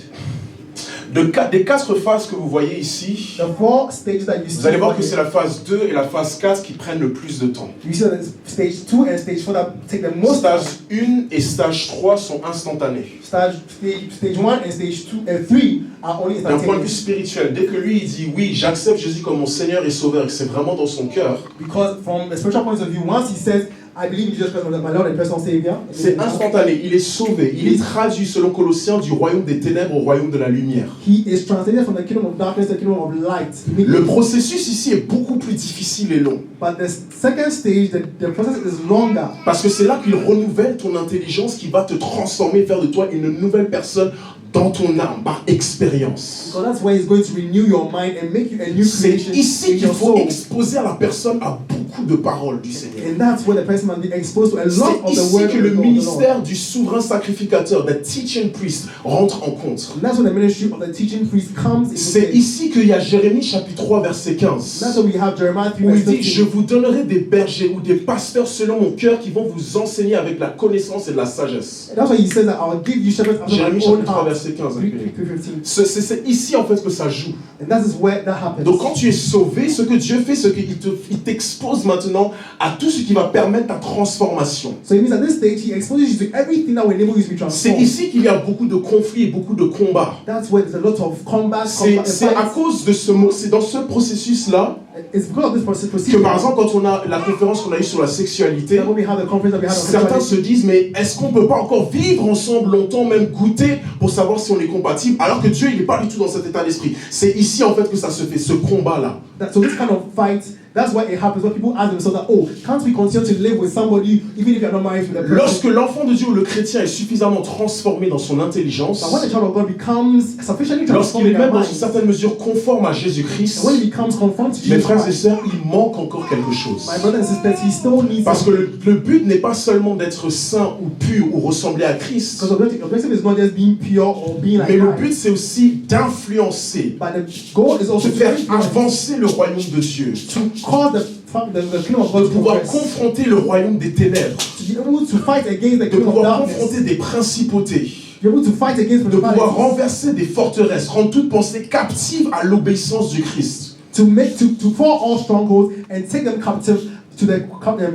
Des 4 phases que vous voyez ici, The 4 stages that you see. vous allez voir que c'est la phase 2 et la phase 4 qui prennent le plus de temps. You see that stage 2 and stage 4 that take the most time. Stage 1 et stage 3 sont instantanés. Stage 1 and stage 2 and 3 are only D'un point de vue instantaneous. spirituel, dès que lui il dit oui, j'accepte Jésus comme mon Seigneur et Sauveur et que c'est vraiment dans son cœur, Because from a spiritual point of view, once he says, I believe in Jesus Christ as my Lord and personal Savior, c'est instantané, il est sauvé, il est traduit selon Colossiens du royaume des ténèbres au royaume de la lumière. he is translated from the kingdom of darkness to the kingdom of light. Le processus ici est beaucoup plus difficile et long. But the second stage, the process is longer. Parce que c'est là qu'il renouvelle ton intelligence, qui va te transformer, faire de toi une nouvelle personne dans ton âme, par expérience. So that's why he's going to renew your mind and make you a new C'est creation ici in qu'il your faut soul. exposer à la personne à beaucoup de paroles du Seigneur. And that's where the person must be exposed to a lot C'est of the ici word que of le the Lord. ministère du souverain sacrificateur, the teaching priest, rentre en compte. And that's when the ministry of the teaching priest comes into C'est place. ici qu'il y a Jérémie chapitre 3 verset That's 15. why we have Jeremiah 3 Où il verse dit, je 15. vous donnerai des bergers ou des pasteurs selon mon cœur qui vont vous enseigner avec la connaissance et de la sagesse. And that's why he says that I'll give you shepherds after Jérémie my own chapitre 3 heart. verset 15. 3:15. C'est ici en fait que ça joue. And that is where that happens. Donc quand tu es sauvé, ce que Dieu fait, c'est qu'il t'expose maintenant à tout ce qui va permettre ta transformation. So it means at this stage he exposes you to everything that will enable you to be C'est transformed. ici qu'il y a beaucoup de conflits et beaucoup de combats. That's where there's a lot of combat. C'est à cause de ce mot, c'est dans ce processus-là It's because of this que procedure. par exemple quand on a la conférence qu'on a eue sur la sexualité, That when we have the conference that we had on certains sexuality, se disent mais est-ce qu'on peut pas encore vivre ensemble longtemps, même goûter pour savoir si on est compatible, alors que Dieu il n'est pas du tout dans cet état d'esprit. C'est ici en fait que ça se fait, ce combat-là. so this kind of fight, that's why it happens when people ask themselves that, oh, can't we continue to live with somebody even if you're not married with a person? Lorsque l'enfant de Dieu ou le chrétien est suffisamment transformé dans son intelligence, But when the child of God becomes sufficiently lorsqu'il transformed est in their même dans une mind, certaine mesure conforme à Jésus-Christ, when he becomes conformed to mes Jesus frères et Christ, sœurs, il manque encore quelque chose. my brothers and sisters, he still needs Parce que something. le but n'est pas seulement d'être saint ou pur ou ressembler à Christ, Because the objective is not just being pure or being like mais le Christ, but c'est aussi d'influencer, but the goal is also de to faire influence, avancer le royaume de Dieu, to cause the kingdom of God de to pouvoir progress, confronter le royaume des ténèbres, to be able to fight against the de kingdom of pouvoir darkness, confronter des principautés, to be able to fight against de pouvoir principalities, renverser des forteresses, rendre toute pensée captive à l'obéissance du Christ. to fall all strongholds and take them captive to the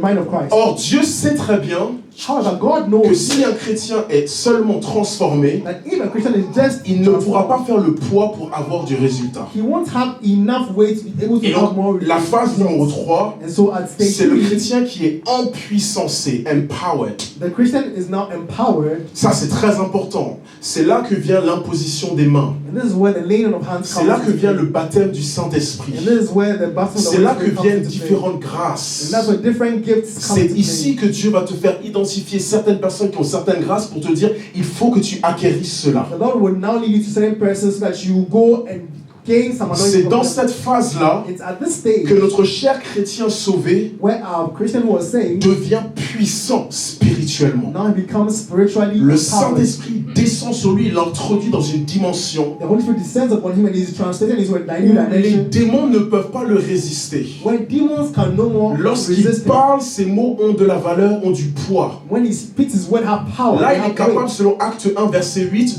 mind of Christ. Or, Dieu sait très bien However, God que knows si un chrétien est seulement transformé, that if a Christian is just il ne pourra pas faire le poids pour avoir du résultat. he won't have enough weight to be able to Et have donc, more la phase numéro results. 3, And so at stage c'est le 3, chrétien qui est empuissancé, empowered. the Christian is now empowered, Ça, c'est très important. C'est là que vient l'imposition des mains. and this is where the laying of hands C'est comes là que into vient play. le baptême du Saint-Esprit. And this is where the baptism of C'est the là Holy que Spirit comes viennent into play. différentes And grâces. that's where different gifts come C'est into ici play. que Dieu va te faire identifier certaines personnes qui ont certaines grâces pour te dire il faut que tu acquérisses cela. The Lord will now lead you to certain persons so that you go and gain some C'est anointing dans from them. cette phase-là It's at this stage que notre cher chrétien sauvé where our Christian who was saved devient puissant spirituellement. now he becomes spiritually Le empowered. Saint-Esprit descend sur lui, il l'introduit dans une dimension The Holy Spirit descends upon him and is translated into a new où les dimension démons ne peuvent pas le résister. where demons can no more Lorsqu'il resist him. parle, ces mots ont de la valeur, ont du poids. When he speaks, his word have power. Là, they il est have capable, weight. selon Acte 1, verset 8,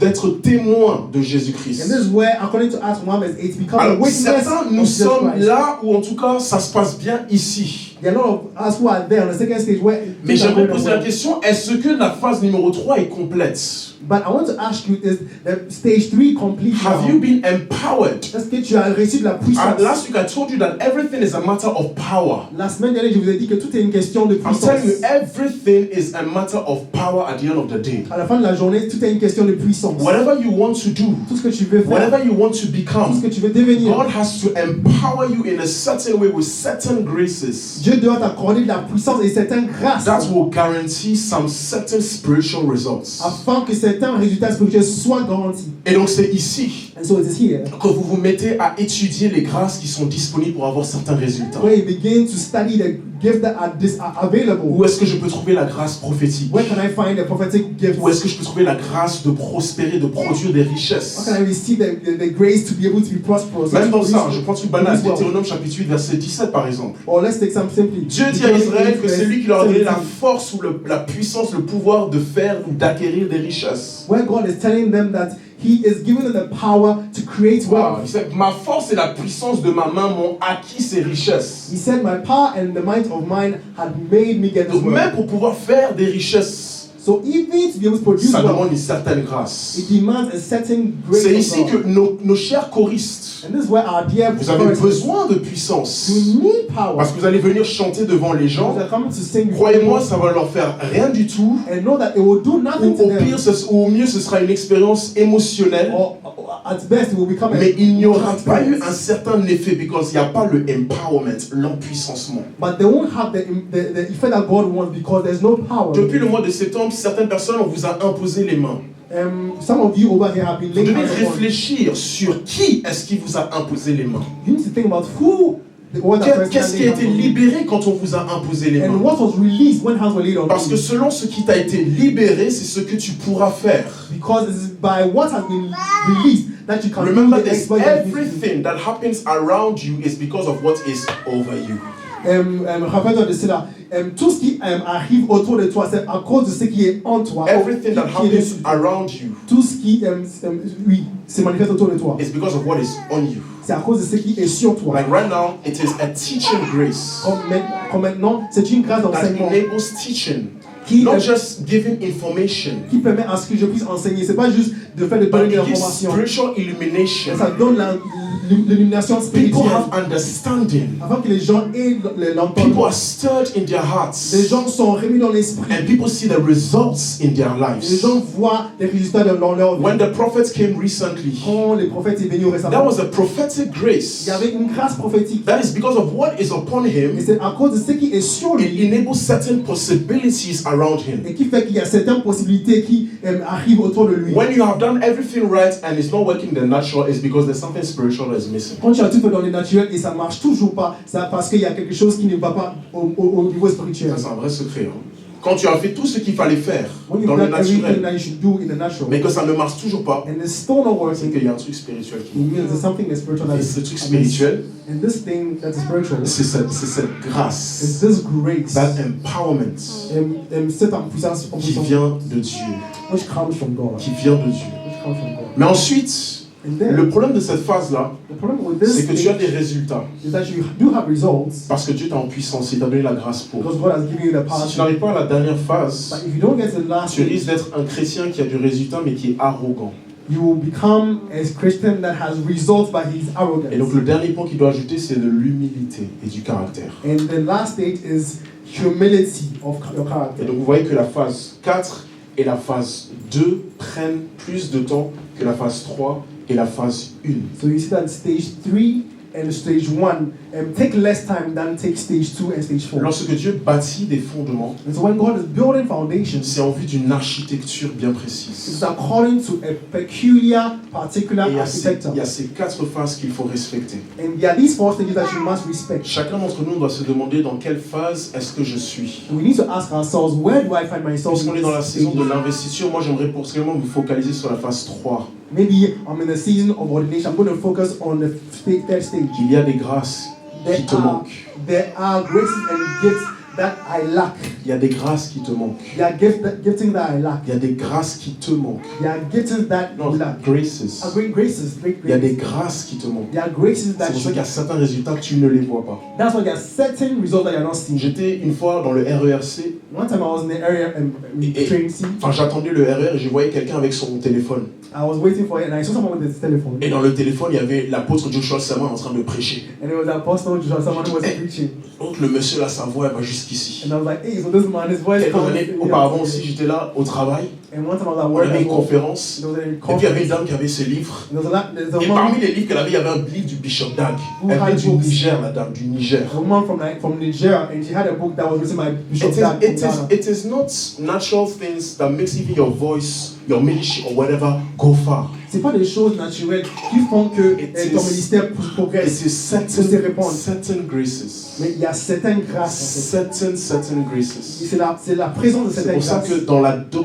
d'être témoin de And Jésus-Christ. this is where, according to Acts 1 verse 8, become a Alors, witness certains, of nous Jesus sommes Christ. là où, en tout cas, ça se passe bien ici. There are a lot of us who are there on the second stage where Mais things are j'aimerais going poser la well. question, est-ce que la phase numéro 3 est complète? But I want to ask you, is the stage 3 complete Have now? you been empowered? Est-ce que tu as reçu de la puissance? Last week I told you that everything is a matter of power. La semaine dernière, je vous ai dit que tout est une question de I'm puissance. telling you, everything is a matter of power at the end of the day. À la fin de la journée, tout est une question de puissance. Whatever you want to do, Tout ce que tu veux faire, whatever you want to tout ce become, que tu veux devenir, God has to empower you in a certain way with certain graces Dieu doit t'accorder de la puissance et certaines grâces that will guarantee some certain spiritual results. afin que certains résultats spirituels soient garantis. Et donc c'est ici And so it is here que vous vous mettez à étudier les grâces qui sont disponibles pour avoir certains résultats. where you begin to study the gifts that are available. Où est-ce que je peux trouver la grâce prophétique? Where can I find the prophetic gifts? Où est-ce que je peux trouver la grâce de prospérer, de produire des How richesses? can I receive the grace to be able to be prosperous? Même dans ça, je Or prends une banane, Deutéronome chapitre 8, verset 17 par exemple. let's take some simply. Dieu dit à Israël que c'est lui qui leur a donné la force ou la puissance, le pouvoir de faire ou d'acquérir des richesses. Where God is telling them that He is giving them the power to create Wow. wealth. Il sait, ma force et la puissance de ma main m'ont acquis ces richesses. He said, my power and the might of mine had made me get this Donc même wealth. pour pouvoir faire des richesses, So even to be able to produce ça demande wealth, une certaine grâce. it demands a certain grace C'est of ici God. que nos chers choristes, And this is where our dear vous avez brothers, besoin de puissance. you need power. Parce que vous allez venir chanter devant les gens. Because they're coming to sing before Croyez-moi, you, ça va leur faire rien du tout. and know that it will do Ou nothing to au them. pire, ou au mieux, ce sera une expérience émotionnelle. Or at best, it will become Mais il n'y aura pas eu un experience. certain effet, parce qu'il n'y a pas le empowerment, l'empuissancement. But they won't have the effect that God wants because there's no power. Depuis le mois de septembre, certaines personnes, on vous a imposé les mains. Some of you over here have been Vous laying devez hands upon. réfléchir sur qui est-ce qui vous a imposé les mains. You need to think about who the one that first Qu'est-ce qui a laid été hands on you. libéré quand on vous a imposé les And mains? what was released when hands were laid on Parce que you. selon ce qui t'a été libéré, c'est ce que tu pourras faire. Because it is by what has been released that you can Remember do the this, exploit that you need to do. everything that happens around you is because of what is over you. Rappelle-toi de cela. Tout ce qui arrive autour de toi, c'est à cause de ce qui est en toi. Everything that Qui est dessus. happens around you Tout ce qui oui, se manifeste autour de toi. is because of what is on you. C'est à cause de ce qui est sur toi. Like right now, it is a teaching grace Comme maintenant, c'est une grâce that d'enseignement enables teaching, qui, not just giving information, qui permet à ce que je puisse enseigner. C'est pas juste de faire de but donner de it gives l'information. spiritual illumination. Ça donne l'illumination People spirituelle. have understanding. Afin que les gens aient People l'entendement. are stirred in their Les hearts, gens sont remis dans l'esprit. and people see the results in their Les lives. gens voient les résultats dans leur vie. When the prophets came recently, Quand les prophètes sont venus that récemment, was a prophetic il grace. y avait une grâce prophétique. That is because of what is upon Et him. c'est à cause de ce qui est sur It lui enables certain possibilities around him. et qui fait qu'il y a certaines possibilités qui arrivent autour de lui. When you have done everything right and it's not working in the natural, it's because there's something spiritual that is missing. Quand tu as tout fait dans le naturel et ça marche toujours pas, c'est parce qu'il y a quelque chose qui ne va pas au niveau spirituel. Ça, c'est un vrai secret. Hein. Quand tu as fait tout ce qu'il fallait faire When you've dans le done everything naturel, that you should do in the natural, mais que ça ne marche toujours pas, and it's still not c'est working, qu'il y a un truc spirituel qui it means there's something that's spiritual that Et is ce truc spirituel, and this thing that's spiritual c'est cette is grâce, this grace, that empowerment cette puissance qui vient de Dieu. which comes from God. Qui vient de Dieu. Which comes from God. Mais ensuite, And then, le problème de cette phase-là, the problem with this c'est que tu as thing des résultats. is that you do have results Parce que Dieu t'a en puissance, il t'a donné la grâce pour. because God has given you the power Si tu to. n'arrives pas à la dernière phase, But if you don't get to the last tu risques d'être un chrétien qui a du résultat mais qui est arrogant. you will become a Christian that has results by his arrogance. Et donc le dernier point qu'il doit ajouter, c'est de l'humilité et du caractère. And the last stage is humility of your Et character. donc vous voyez que la phase 4 et la phase 2 prennent plus de temps que la phase 3 et la phase 1. So you see that stage 3 and stage 1 take less time than take stage 2 and stage 4. Lorsque Dieu bâtit des fondements, And so when God is building foundations, c'est en vue d'une architecture bien précise. it's according to a peculiar, particular Et il y architecture. a ces 4 phases qu'il faut respecter. And there are these 4 stages that you must respect. Chacun d'entre nous doit se demander dans quelle phase est-ce que je suis. We need to ask ourselves, where do I find myself Puisqu'on in est dans la this saison de stage? l'investiture, moi j'aimerais personnellement me focaliser sur la phase 3. Maybe I'm in a season of ordination. I'm going to focus on the third stage. Il y a des grâces qui te manquent. There are graces and gifts that I lack. Il y a des grâces qui te manquent. There are giftings that I lack. Il y a des grâces qui te manquent. There are giftings that Non, you lack. graces. Great graces, great Il y a des graces. grâces qui te manquent. There are graces C'est that pour ça qu'il y you a certains résultats, tu ne les vois pas. That's why there are certain results that you're not seeing. J'étais une fois dans le RERC, One time I was in the area Et- train C. enfin j'attendais le RER et je voyais quelqu'un avec son téléphone. I was waiting for it and I saw someone with his telephone. Et dans le téléphone, il y avait l'apôtre Joshua Selman en train de prêcher. And it was Apostle Joshua, someone who was preaching. Donc le monsieur là, sa voix elle va jusqu'ici. And I was like, hey, so this man, his voice Quelques comes. années auparavant aussi, j'étais là au travail. And one time I was at On work avait as une well. conférence. There was a Et puis il y avait conference. une dame qui avait ses livres. There's a Et woman, parmi les livres qu'elle avait, il y avait un livre du Bishop Dag. Elle vient du Niger, la dame, du Niger. a woman from Nigeria, and she had a book that was written by Bishop It Dag from is, Ghana. it is not natural things that makes even your voice, your ministry or whatever go far. C'est pas des choses naturelles qui font que It ton is- ministère progresse. It is certain graces. Mais il y a certaines grâces. En fait. Certain Et graces. c'est la présence de C'est certaines pour ça grâces. que dans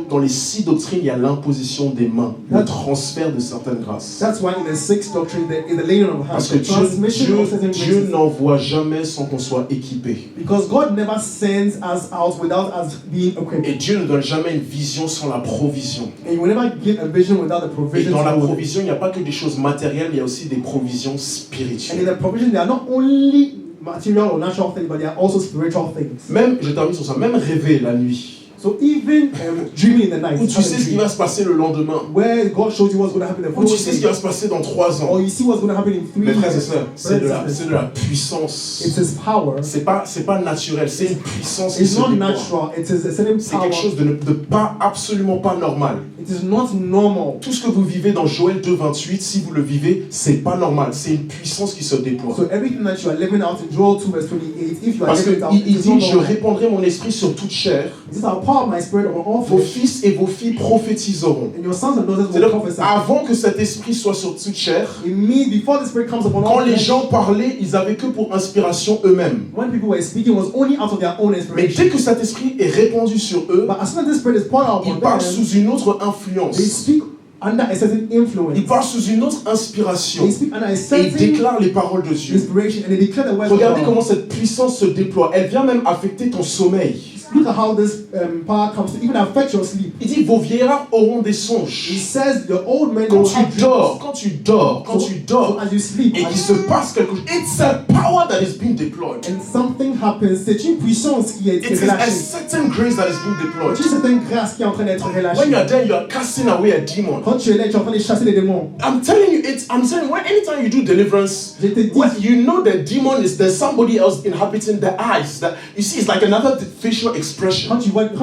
dans les 6 doctrines, il y a l'imposition des mains, le transfert de certaines grâces. That's why in the sixth doctrine there is the laying on of hands, Parce que the transmission of certain Dieu graces. n'envoie jamais sans qu'on soit équipé. Because God never sends us out without us being equipped. Et Dieu ne donne jamais une vision sans la provision. And you will never give a vision without the Et provision. dans la provision, il n'y a pas que des choses matérielles, il y a aussi des provisions And in spirituelles. the provision, there are not only material or natural things, but there are also spiritual things. Même, je termine sur ça, même rêver la nuit, So even dreaming in the night, où tu sais ce qui va se passer le lendemain, where God shows you what's going to happen the où tu following sais ce qui day, va se passer dans 3 ans. or you see what's going to happen in 3 Mes frères et years. sœurs, c'est de la puissance. It's His power. C'est pas naturel, c'est une puissance qui It's se not déploie. natural. It is a certain C'est power. quelque chose de pas absolument pas normal. It is not normal. Tout ce que vous vivez dans Joël 2:28, si vous le vivez, c'est pas normal. C'est une puissance qui se déploie. So everything that you are living out in Joel 2 verse 28, if you are Parce living it out, qu'il it is not dit, je normal. répandrai mon esprit sur toute chair. This is our power of my spirit over all Vos flesh, fils et vos filles prophétiseront. and your sons and daughters will C'est-à-dire, prophesy. avant que cet esprit soit sur toute chair, In me, before the spirit comes upon quand all les flesh, gens parlaient, ils avaient que pour inspiration eux-mêmes. when people were speaking, it was only out of their own Mais inspiration. dès que cet esprit est répandu sur eux, But as soon as the spirit is poured out ils upon parlent them, sous une autre they influence. speak under a certain influence. Ils parlent sous une autre inspiration. They speak under a Et ils certain déclarent les paroles de Dieu. inspiration, and they declare the words Regardez of comment God. cette puissance se déploie. Elle vient même affecter ton sommeil. Look at how this power comes to even affect your sleep. Il dit, vos vieillards auront des He songes. says the old men Quand will have tu dors, dreams. quand tu dors, quand tu So dors, as you sleep, et qu'il se passe quelque chose, it's a power that is being deployed. and something happens, c'est une puissance qui est It is a relâchée. certain grace that is being deployed. C'est une certaine grâce qui est en train d'être When relâchée. you are there, you are casting away a demon. Quand tu es là, tu es en train de chasser les démons. I'm telling you, when anytime you do deliverance, Je te dis, when you know the demon is there's somebody else inhabiting the eyes. That you see, it's like another facial expression. quand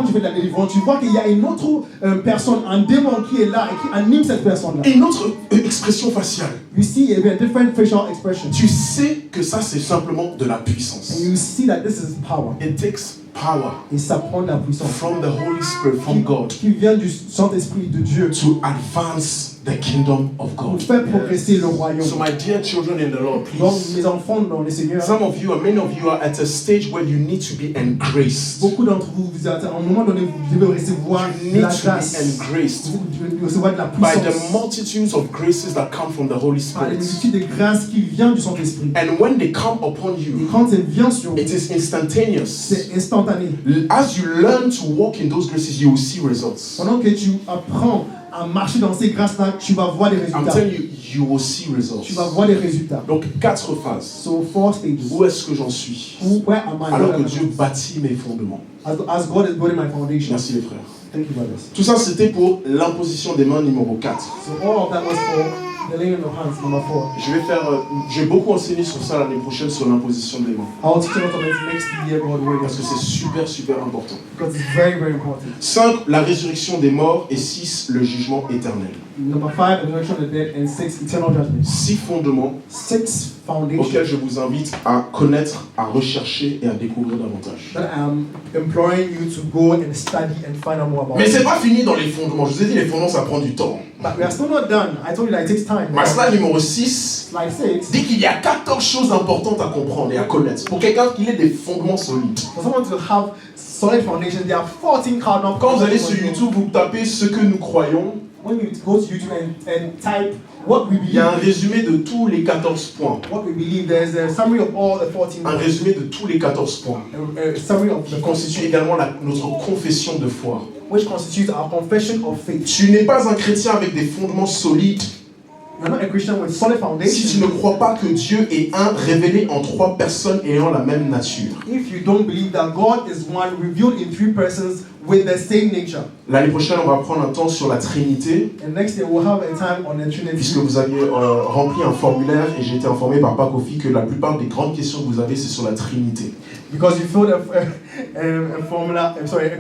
tu fais de la délivrance, tu vois qu'il y a une autre personne, un démon qui est là et qui anime cette personne-là. Une autre expression faciale. You see a different facial expression. Tu sais que ça c'est simplement de la And puissance. you see that this is power. It takes power Et ça prend de la puissance. from the Holy Spirit, from God, Qui vient du Saint-Esprit de Dieu to advance the kingdom of pour God. faire progresser le royaume. So my dear children in the Lord, Donc, please. mes enfants dans le Seigneur, Some of you, many of you are at a stage where you need to be engraced. beaucoup d'entre vous, vous êtes à un moment donné, vous devez recevoir You de need la to grâce. be engraced Vous devez recevoir de la by the puissance. multitudes of graces that come from the Holy Par les Spirit. multitudes de grâces qui viennent du Saint-Esprit. And when they come upon Et you, quand elle vient sur vous, it is instantaneous. c'est instantané. As you learn to walk in those graces, you will see results. Pendant que tu apprends à marcher dans ces grâces-là, tu vas voir des I'm résultats. telling you, you will see results. Tu vas voir des résultats. Donc, 4 phases. So 4 stages. Où est-ce que j'en suis? Where am I? Alors que Dieu bâtit mes fondements. As God is building my foundation. Merci les frères. Thank you, brothers. Tout ça, c'était pour l'imposition des mains numéro 4. So all of that was for the laying of hands, number 4. Je vais beaucoup enseigner sur ça l'année prochaine, sur l'imposition des mains. I'll teach you about it next year, God willing, Parce que c'est super, super important. because it's very, very important. 5, la résurrection des morts. Et 6, le jugement éternel. Number 5, the resurrection of the dead, and 6, eternal judgment. 6 fondements 6 foundations auxquels je vous invite à connaître, à rechercher et à découvrir davantage. that I'm imploring you to go and study and find out more about. Mais c'est pas fini dans les fondements. Je vous ai dit, les fondements, ça prend du temps. But we are still not done. I told you that it takes time. Ma slide numéro 6 Slide 6. dit qu'il y a 14 choses importantes à comprendre et à connaître pour quelqu'un qui ait des fondements solides. For someone to have solid foundations, there are 14 cardinal. Quand vous allez sur YouTube, vous tapez ce que nous croyons, When you go to YouTube and type what we il y a un believe, résumé de tous les 14 points. there's a summary of all the 14. Un résumé de tous les 14 points. A summary of Qui the constitue également notre confession de foi. which constitutes our confession of faith. Tu n'es pas un chrétien avec des fondements solides You're not a Christian with solid si tu ne foundation crois pas que Dieu est un révélé en 3 personnes ayant la même nature. if you don't believe that God is one revealed in 3 persons with the same nature. L'année prochaine, on va prendre un temps sur la Trinité, And next year we'll have a time on the puisque Trinity. vous aviez rempli un formulaire et j'ai été informé par Pacofi que la plupart des grandes questions que vous avez, c'est sur la Trinité. Because you filled a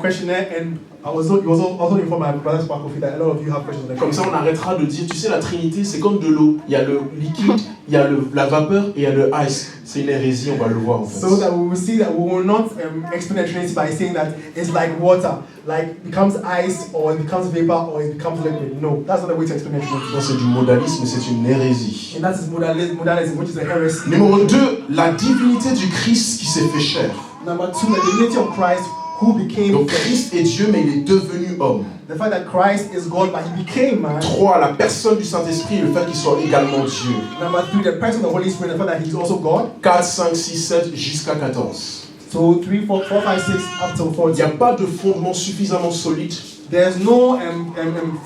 questionnaire, and you was also informed by Brother Sparkofi that a lot of you have questions on the Comme ça, on arrêtera de dire, tu sais, la Trinité, c'est comme de l'eau. Il y a le liquide, il y a la vapeur et il y a le ice. C'est une hérésie, on va le voir en fait. So that we will see that we will not explain the Trinity by saying that it's like water, like becomes ice or it becomes vapor or it becomes liquid. No, that's not the way to explain the Trinity. Ça, c'est du modalisme, c'est une hérésie. And that is modalism, which is a heresy. Numéro 2, la divinité du Christ qui s'est fait chair. Number 2, the divinity of Christ who became Donc flesh. Christ est Dieu, mais il est devenu homme. The fact that Christ is God, but he became man. 3. La personne du Saint-Esprit et le fait qu'il soit également Dieu. Number 3, the person of the Holy Spirit, the fact that he's also God. 4, 5, 6, 7 jusqu'à 14. So 3, 4, 5, 6 up to Il n'y a 14. pas de fondement suffisamment solide. There's no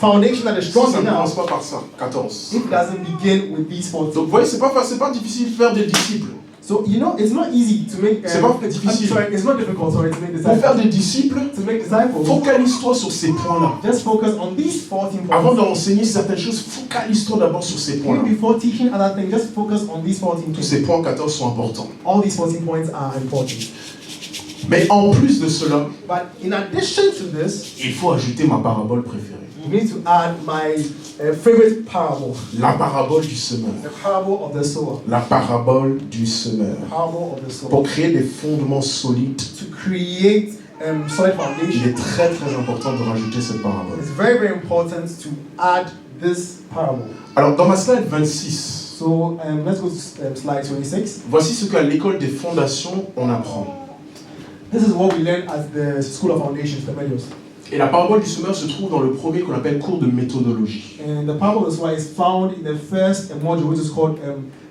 foundation that is Ça strong ne enough. commence pas par ça. 14. It doesn't begin with these 14. Donc vous voyez, c'est pas difficile de faire des disciples. So you know, it's not easy to make. C'est pas difficile. It's not difficult. Sorry, to make Pour faire disciples. des disciples, To make disciples, focalise-toi sur ces points-là. just focus on these 14 Avant points. d'enseigner certaines choses, focalise-toi d'abord sur ces points-là. Even before teaching other things, just focus on these 14 Tous points. ces points 14 sont importants. All these 14 points are important. Mais en plus de cela, But in addition to this, il faut ajouter ma parabole préférée. you need to add my favorite parable, La parabole du semeur. the parable of the sower. La parabole du semeur. Parable of the sower. Pour créer des fondements solides, To create solid il foundation, est très très important de rajouter cette parabole. it's very, very important to add this parable. Alors dans ma slide 26, So let's go to slide 26. voici ce qu'à l'école des fondations on apprend. This is what we learn at the School of Foundations, the Medios. Et la parabole du semeur se trouve dans le premier qu'on appelle cours de méthodologie. And the parable of the sower is found in the first module, which is called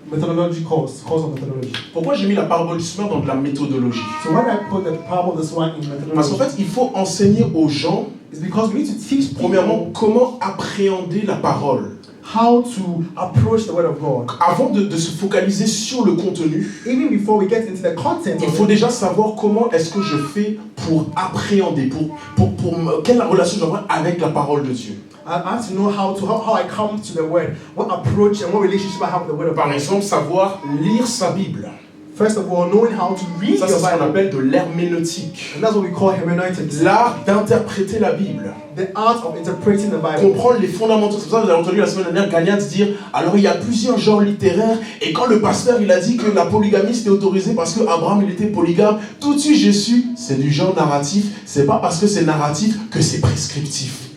methodology course of methodology. Pourquoi j'ai mis la parabole du semeur dans de la méthodologie? So when I put the parable of the sower in Parce qu'en methodology, fait, il faut enseigner aux gens, it's because we need to teach premièrement, people comment appréhender la parole. how to approach the Word of God. Avant de se focaliser sur le contenu, Even before we get into the content il of faut it, déjà savoir comment est-ce que je fais pour appréhender, quelle relation je dois avoir avec la parole de Dieu. I have to know how I come to the Word, what approach and what relationship I have with the Word of Par God. exemple, savoir lire sa Bible. First of all, knowing how to read Ça, c'est your ce qu'on Bible. appelle de l'herméneutique. And that's what we call hermeneutics. L'art d'interpréter la Bible. The art of interpreting the Bible. Comprendre les fondamentaux. C'est pour ça que vous avez entendu la semaine dernière Gagnat dire alors il y a plusieurs genres littéraires et quand le pasteur il a dit que la polygamie c'était autorisé parce que Abraham il était polygame, tout de suite j'ai su c'est du genre narratif, c'est pas parce que c'est narratif que c'est prescriptif.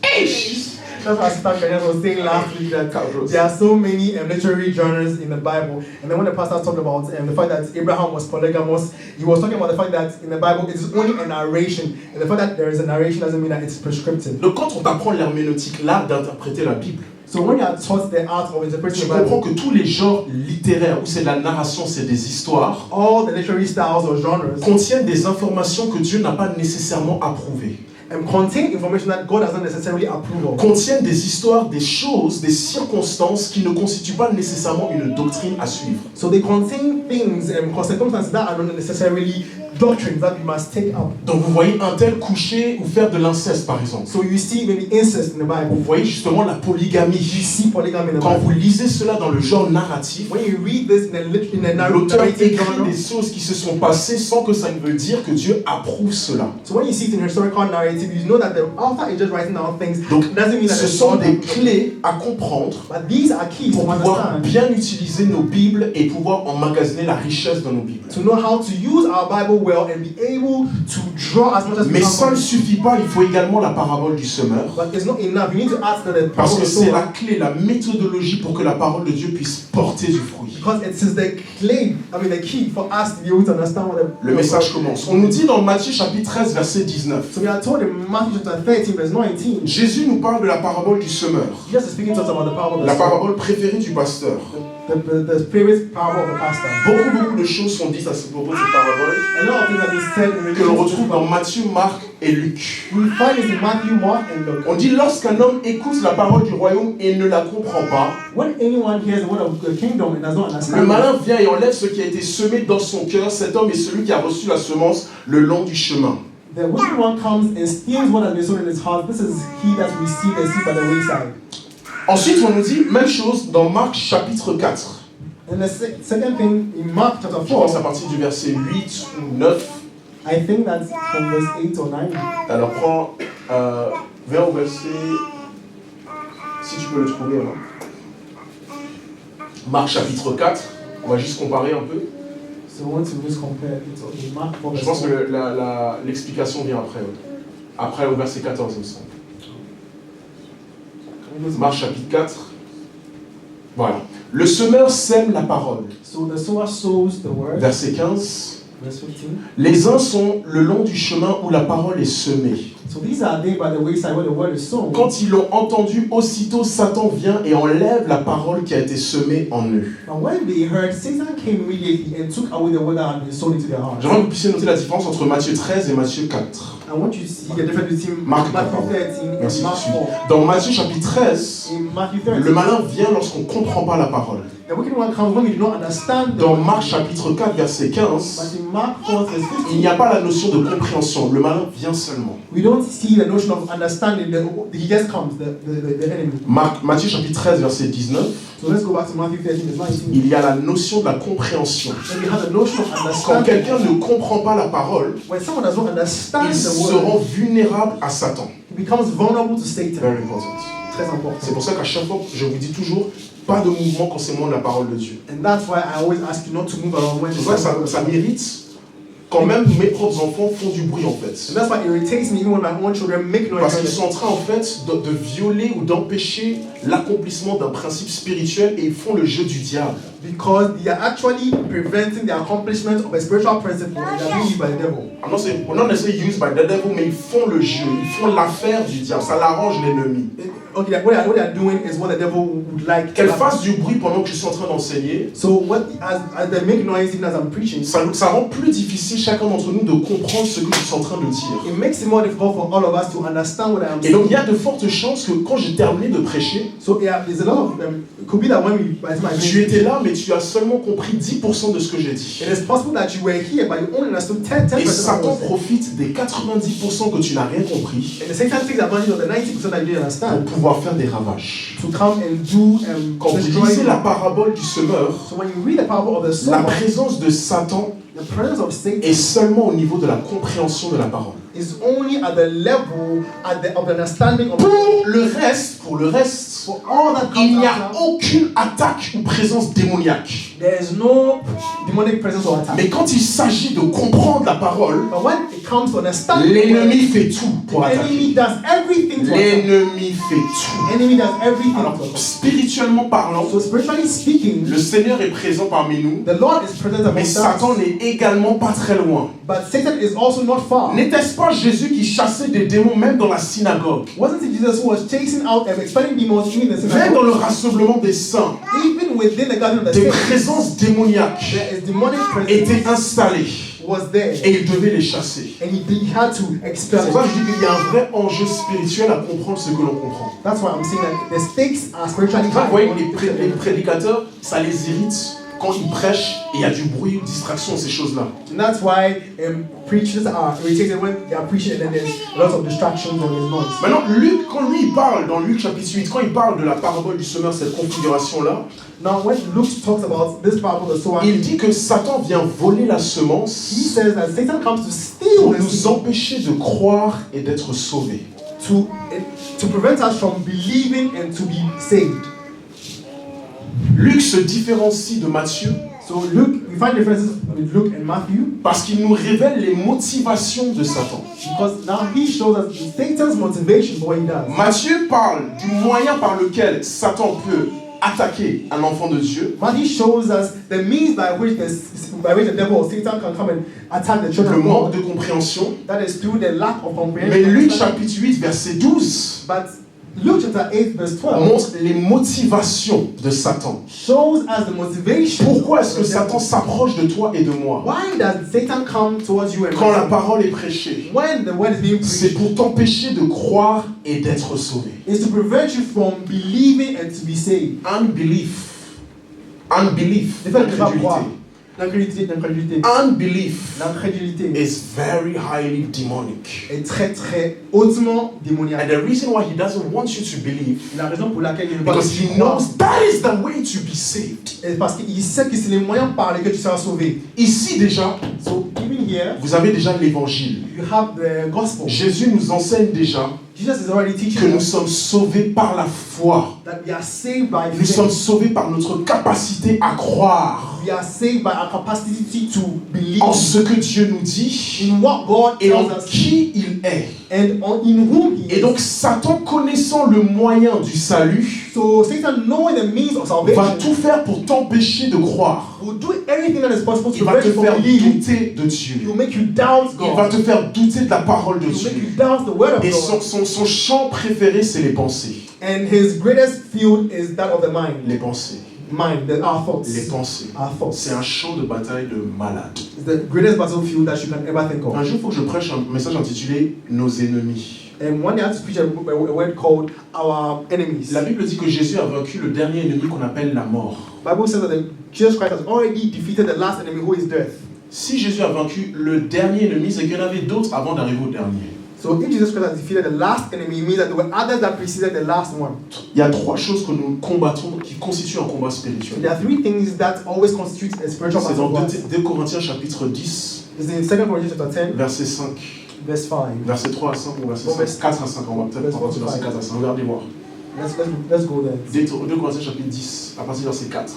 That's what Pastor Kenneth was saying last week, that there are so many literary genres in the Bible. And then when the pastor talked about the fact that Abraham was polygamous, he was talking about the fact that in the Bible it is only a narration. And the fact that there is a narration doesn't mean that it's prescriptive. Donc quand on t'apprend l'herméneutique, l'art d'interpréter la Bible, So when you are taught the art of tu interpreting the comprends Bible, que tous les genres littéraires où c'est de la narration, c'est des histoires, all the literary styles or genres contiennent des informations que Dieu n'a pas nécessairement approuvées. contain information that God doesn't necessarily approve of. Contiennent des histoires, des choses, des circonstances qui ne constituent pas nécessairement une doctrine à suivre. So they contain things and circumstances that are not necessarily doctrines that we must take up. Donc vous voyez un tel coucher ou faire de l'inceste par exemple. So you see maybe incest in the Bible. Vous voyez justement la polygamie. You see polygamy in the Quand vous Bible. lisez cela dans le genre narratif, When you read this in a l'auteur narrative écrit genre, des choses qui se sont passées sans que ça ne veut dire que Dieu approuve cela. so when you see it in a historical narrative, you know that the author is just writing down things. Donc It doesn't mean that ce it's sont not des clés à comprendre But these are keys to pour pouvoir understand. bien utiliser nos Bibles et pouvoir emmagasiner la richesse dans nos Bibles. To know how to use our Bible well and be able to draw as much as we Mais can ça from ne it. suffit pas, il faut également la parabole du semeur. But it's not enough. You need to ask the Parce parable que of c'est sower, la clé, la méthodologie pour que la parole de Dieu puisse porter du fruit. because it is the key for us to be able to understand what the Le message commence. On nous dit dans Matthieu chapitre 13, verset 19. So we are told in Matthew chapter 13, verse 19, Jésus nous parle de la parabole du semeur. Jesus is speaking to us about the parable of La the sower, parabole préférée du pasteur. the favorite parable of the pastor. Beaucoup de choses sont dites à ce propos de cette parabole A lot of things have been said in que l'on relation to this retrouve dans parable. Matthieu, Marc et Luc. We find it in Matthew, Mark, and Luke. On dit lorsqu'un homme écoute la parole du royaume et ne la comprend pas, When anyone hears the word of the kingdom and does not le understand, malin vient et enlève ce qui a été semé dans son cœur. Cet homme est celui qui a reçu la semence le long du chemin. the wicked one comes and steals what has been sown in his heart. This is he that received the seed by the wayside. Ensuite, on nous dit même chose dans Marc chapitre 4. And the second thing in Mark chapter Je pense à 4, partir du verset 8 ou 9. I think that's from verse 8 or 9. Alors prends, viens au verset, si tu peux le trouver. Hein. Marc chapitre 4, on va juste comparer un peu. So once you just compare it to Mark 4, Je verse pense 4. que l'explication vient après. Ouais. Après au verset 14, il me semble. Marc chapitre 4. Voilà. Le semeur sème la parole. So the sower sows the word. Verset 15. Verse 15. Les uns sont le long du chemin où la parole est semée. So these are they by the wayside where the word is sown. Quand ils l'ont entendu, aussitôt Satan vient et enlève la parole qui a été semée en eux. And when they heard, Satan came immediately and took away the word that had been sown into their hearts. J'aimerais que vous puissiez noter la différence entre Matthieu 13 et Matthieu 4. I want you to see the difference between Marc Matthew 4. 13 Merci. and Mark 4. Dans Matthieu chapitre 13, In Matthew 13, le malin vient lorsqu'on ne comprend pas la parole. the wicked one comes when we do not understand the Dans word. Marc chapitre 4, verset 15, But in Mark 4, verse il 15, n'y a pas la notion de compréhension. Le malin vient seulement. we don't see the notion of understanding. He just comes, the enemy. Matthieu chapitre 13, verset 19, So let's go back to Matthew 13, verse 19. il y a la notion de la compréhension. Then we have the notion of Quand understanding. quelqu'un ne comprend pas la parole, When someone does not understand il the se word, rend vulnérable à Satan. he becomes vulnerable to Satan. Very important. Très important. C'est pour ça qu'à chaque fois, je vous dis toujours, pas de mouvement quand c'est moi de la parole de Dieu. And that's why I always ask you not to move around when C'est pour ça que ça mérite quand même mes propres enfants font du bruit en fait. And that's why it irritates me even when my own children make noise. Parce qu'ils sont en train en fait de violer ou d'empêcher l'accomplissement d'un principe spirituel et ils font le jeu du diable. Because they are actually preventing the accomplishment of a spiritual principle and they are being used by the devil. I'm not necessarily used by the devil, mais ils font le jeu, ils font l'affaire du diable, ça l'arrange l'ennemi. Okay, what they are doing is what the devil would like. Qu'elle fasse du bruit pendant que je suis en train d'enseigner, So as they make noise even as I'm preaching, ça rend plus difficile chacun d'entre nous de comprendre ce que je suis en train de dire. it makes it more difficult for all of us to understand what I am Et donc saying. il y a de fortes chances que quand j'ai terminé de prêcher, So yeah, there's a lot of it could be that when we by the time I tu étais là mais tu as seulement compris 10% de ce que j'ai dit. it is possible that you were here but you only understood 10% Et of Satan what I said. profite des 90% que tu n'as rien compris And the Satan takes advantage of the 90% that you didn't pour understand pouvoir faire des ravages. to come and do Quand vous destroy lisez you. la parabole du semeur, So when you read the parable of the la sower, présence de Satan the presence of Satan est seulement au niveau de la compréhension de la parole. is only at the level of the understanding of Pour le reste, for all that il comes n'y a after. aucune attaque ou présence démoniaque. There is no demonic presence or attack. Mais quand il s'agit de comprendre la parole, But when it comes to understanding, l'ennemi fait tout pour the attaquer. enemy does everything to attack. L'ennemi fait tout. The enemy does everything Alors, to attack. spirituellement parlant, So spiritually speaking, le Seigneur est présent parmi nous, the Lord is present mais amongst Satan us. n'est également pas très loin. But Satan is also not far. N'était-ce pas Jésus qui chassait des démons même dans la synagogue, Wasn't it Jesus who was chasing out and expelling demons even in the même synagogue? dans le rassemblement des saints? Even within the gathering of the Des saints, présences démoniaques there is demonic presence étaient installées was there. et il devait les chasser. And he had to expel C'est pour ça it. que je dis qu'il y a un vrai enjeu spirituel à comprendre ce que l'on comprend. That's why I'm saying that the stakes are spiritually Vous high. voyez, les prédicateurs, ça les irrite quand ils prêchent et il y a du bruit, distraction, ces choses-là. And that's why preachers are irritated when they are preaching and then there's lots of distractions and there's noise. Maintenant, Luc, quand lui il parle, dans Luc chapitre 8, quand il parle de la parabole du semeur, cette configuration-là, Now, when Luke talks about this parable of the sower, il dit que Satan vient voler la he semence says that Satan comes to steal pour the nous seed empêcher de croire et d'être sauvés. to prevent us from believing and to be saved. Luc se différencie de Matthieu So Luke, we find differences with Luke and Matthew parce qu'il nous révèle les motivations de Satan. because now he shows us Satan's motivation for what he does. Matthieu parle du moyen par lequel Satan peut attaquer un enfant de Dieu, Matthew shows us the means by which the devil or Satan can come and attack the children le of manque God. de compréhension. That is through the lack of Mais comprehension. Luc chapitre 8, verset 12 But Luke chapter 8 verse 12 montre les motivations de Satan. shows us the motivation. Pourquoi est-ce que of the devil. Satan s'approche de toi et de moi Why does Satan come towards you and quand la parole est prêchée? when the word is being C'est preached? pour t'empêcher de croire et d'être sauvé. Is to prevent you from believing and to be saved. Unbelief, Le fait de ne pas croire. incrédulité. L'incrédulité. Unbelief L'incrédulité is very highly demonic. est très hautement And démoniaque. the reason why he doesn't want you to believe, La raison pour laquelle il ne veut pas que because tu he crois knows that is the way to be saved. est parce qu'il sait que c'est les moyens par lesquels tu seras sauvé. Ici déjà, So even here, vous avez déjà l'évangile. you have the gospel. Jésus nous enseigne déjà Jesus is already que teaching nous us sommes sauvés par la foi. that we are saved by Nous sommes faith. sauvés par notre capacité à croire We are saved by our capacity to believe en ce que Dieu nous dit in what God et en tells us qui il est. and in whom he Et is. donc Satan, connaissant le moyen du salut, So Satan, knowing the means of va salvation, tout faire pour t'empêcher de croire. will do everything that is possible Il to va te prevent you faire from believing. douter de He Dieu. will make you doubt Il va God. te faire douter de la parole de He will make Dieu. you doubt the word of Et God. son champ préféré, c'est les pensées. And his greatest field is that of the mind. Les pensées. Mind, our thoughts. Les pensées. Our thoughts. C'est un champ de bataille de malade. It's the greatest battlefield that you can ever think Un of. jour, il faut que je prêche un message intitulé Nos ennemis. And one day I had to preach a word called our enemies. La Bible dit que Jésus a vaincu le dernier ennemi qu'on appelle la mort. The Bible says that Jesus Christ has already defeated the last enemy, who is death. Si Jésus a vaincu le dernier ennemi, c'est qu'il y en avait d'autres avant d'arriver au dernier. So if Jesus Christ has defeated the last enemy, it means that there were others that preceded the last one. Il y a trois choses que nous combattons qui constituent un combat So spirituel. there are three things that always constitute a spiritual C'est dans battle. 2 Corinthiens chapitre 10, It's in 2 Corinthians chapter 10, verset 5. verse 5. Verset 3 à 5 ou verset Bon, 5, 4 à 5, on va peut-être verset partir verset 4 à 5, regardez voir. Let's go there. 2 Corinthiens chapitre 10, à partir du verset 4.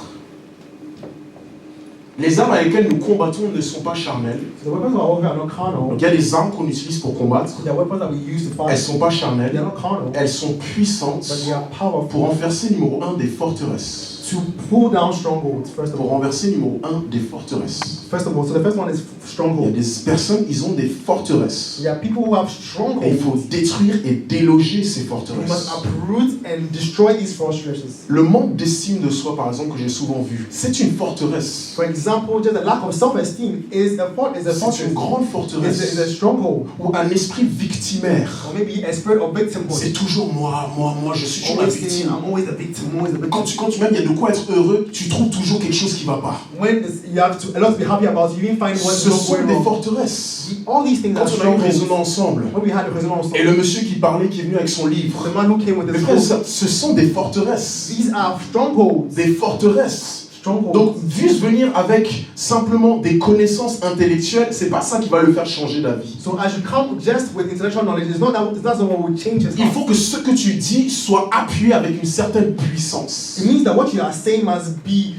Les armes avec lesquelles nous combattons ne sont pas charnelles. So the weapons of our warfare are not carnal. Donc il y a des armes qu'on utilise pour combattre. They are weapons that we use to Elles ne fight. sont pas They charnelles, are not carnal, elles sont puissantes but they are pour powerful renverser numéro 1 des forteresses. to pull down strongholds. First of Pour all. renverser numéro 1 des forteresses. First of all, so the first one is Il y a stronghold. des personnes, ils ont des forteresses. There are people who have Et il strongholds. faut détruire et déloger ces You must forteresses. uproot and destroy these fortresses. Le manque d'estime de soi, par exemple, que j'ai souvent vu, c'est une forteresse. For example, just a lack of self-esteem is a C'est fortress. une grande Is a forteresse. stronghold. Ou un esprit victimaire. Or maybe a spirit of victimhood. C'est toujours moi, je suis toujours la Always saying, victime. I'm always a victim, always a victim. Quand tu même il y a de quoi être heureux, tu trouves toujours quelque chose qui ne va pas. When you have a lot to be happy about, you even find what's Ce not sont going des wrong. forteresses. All these things Quand are on a eu strongholds. raisonné ensemble, When we had a resonance, et le monsieur qui parlait, qui est venu avec son livre, the man who came with mes the frères et book, sœurs, ce sont des forteresses. these are strongholds. Des forteresses. Strongholds. Donc, juste venir avec simplement des connaissances intellectuelles, c'est pas ça qui va le faire changer d'avis. So as you come just with intellectual knowledge, it's not that's not what will change his Il heart. faut que ce que tu dis soit appuyé avec une certaine puissance It means that what you are saying must be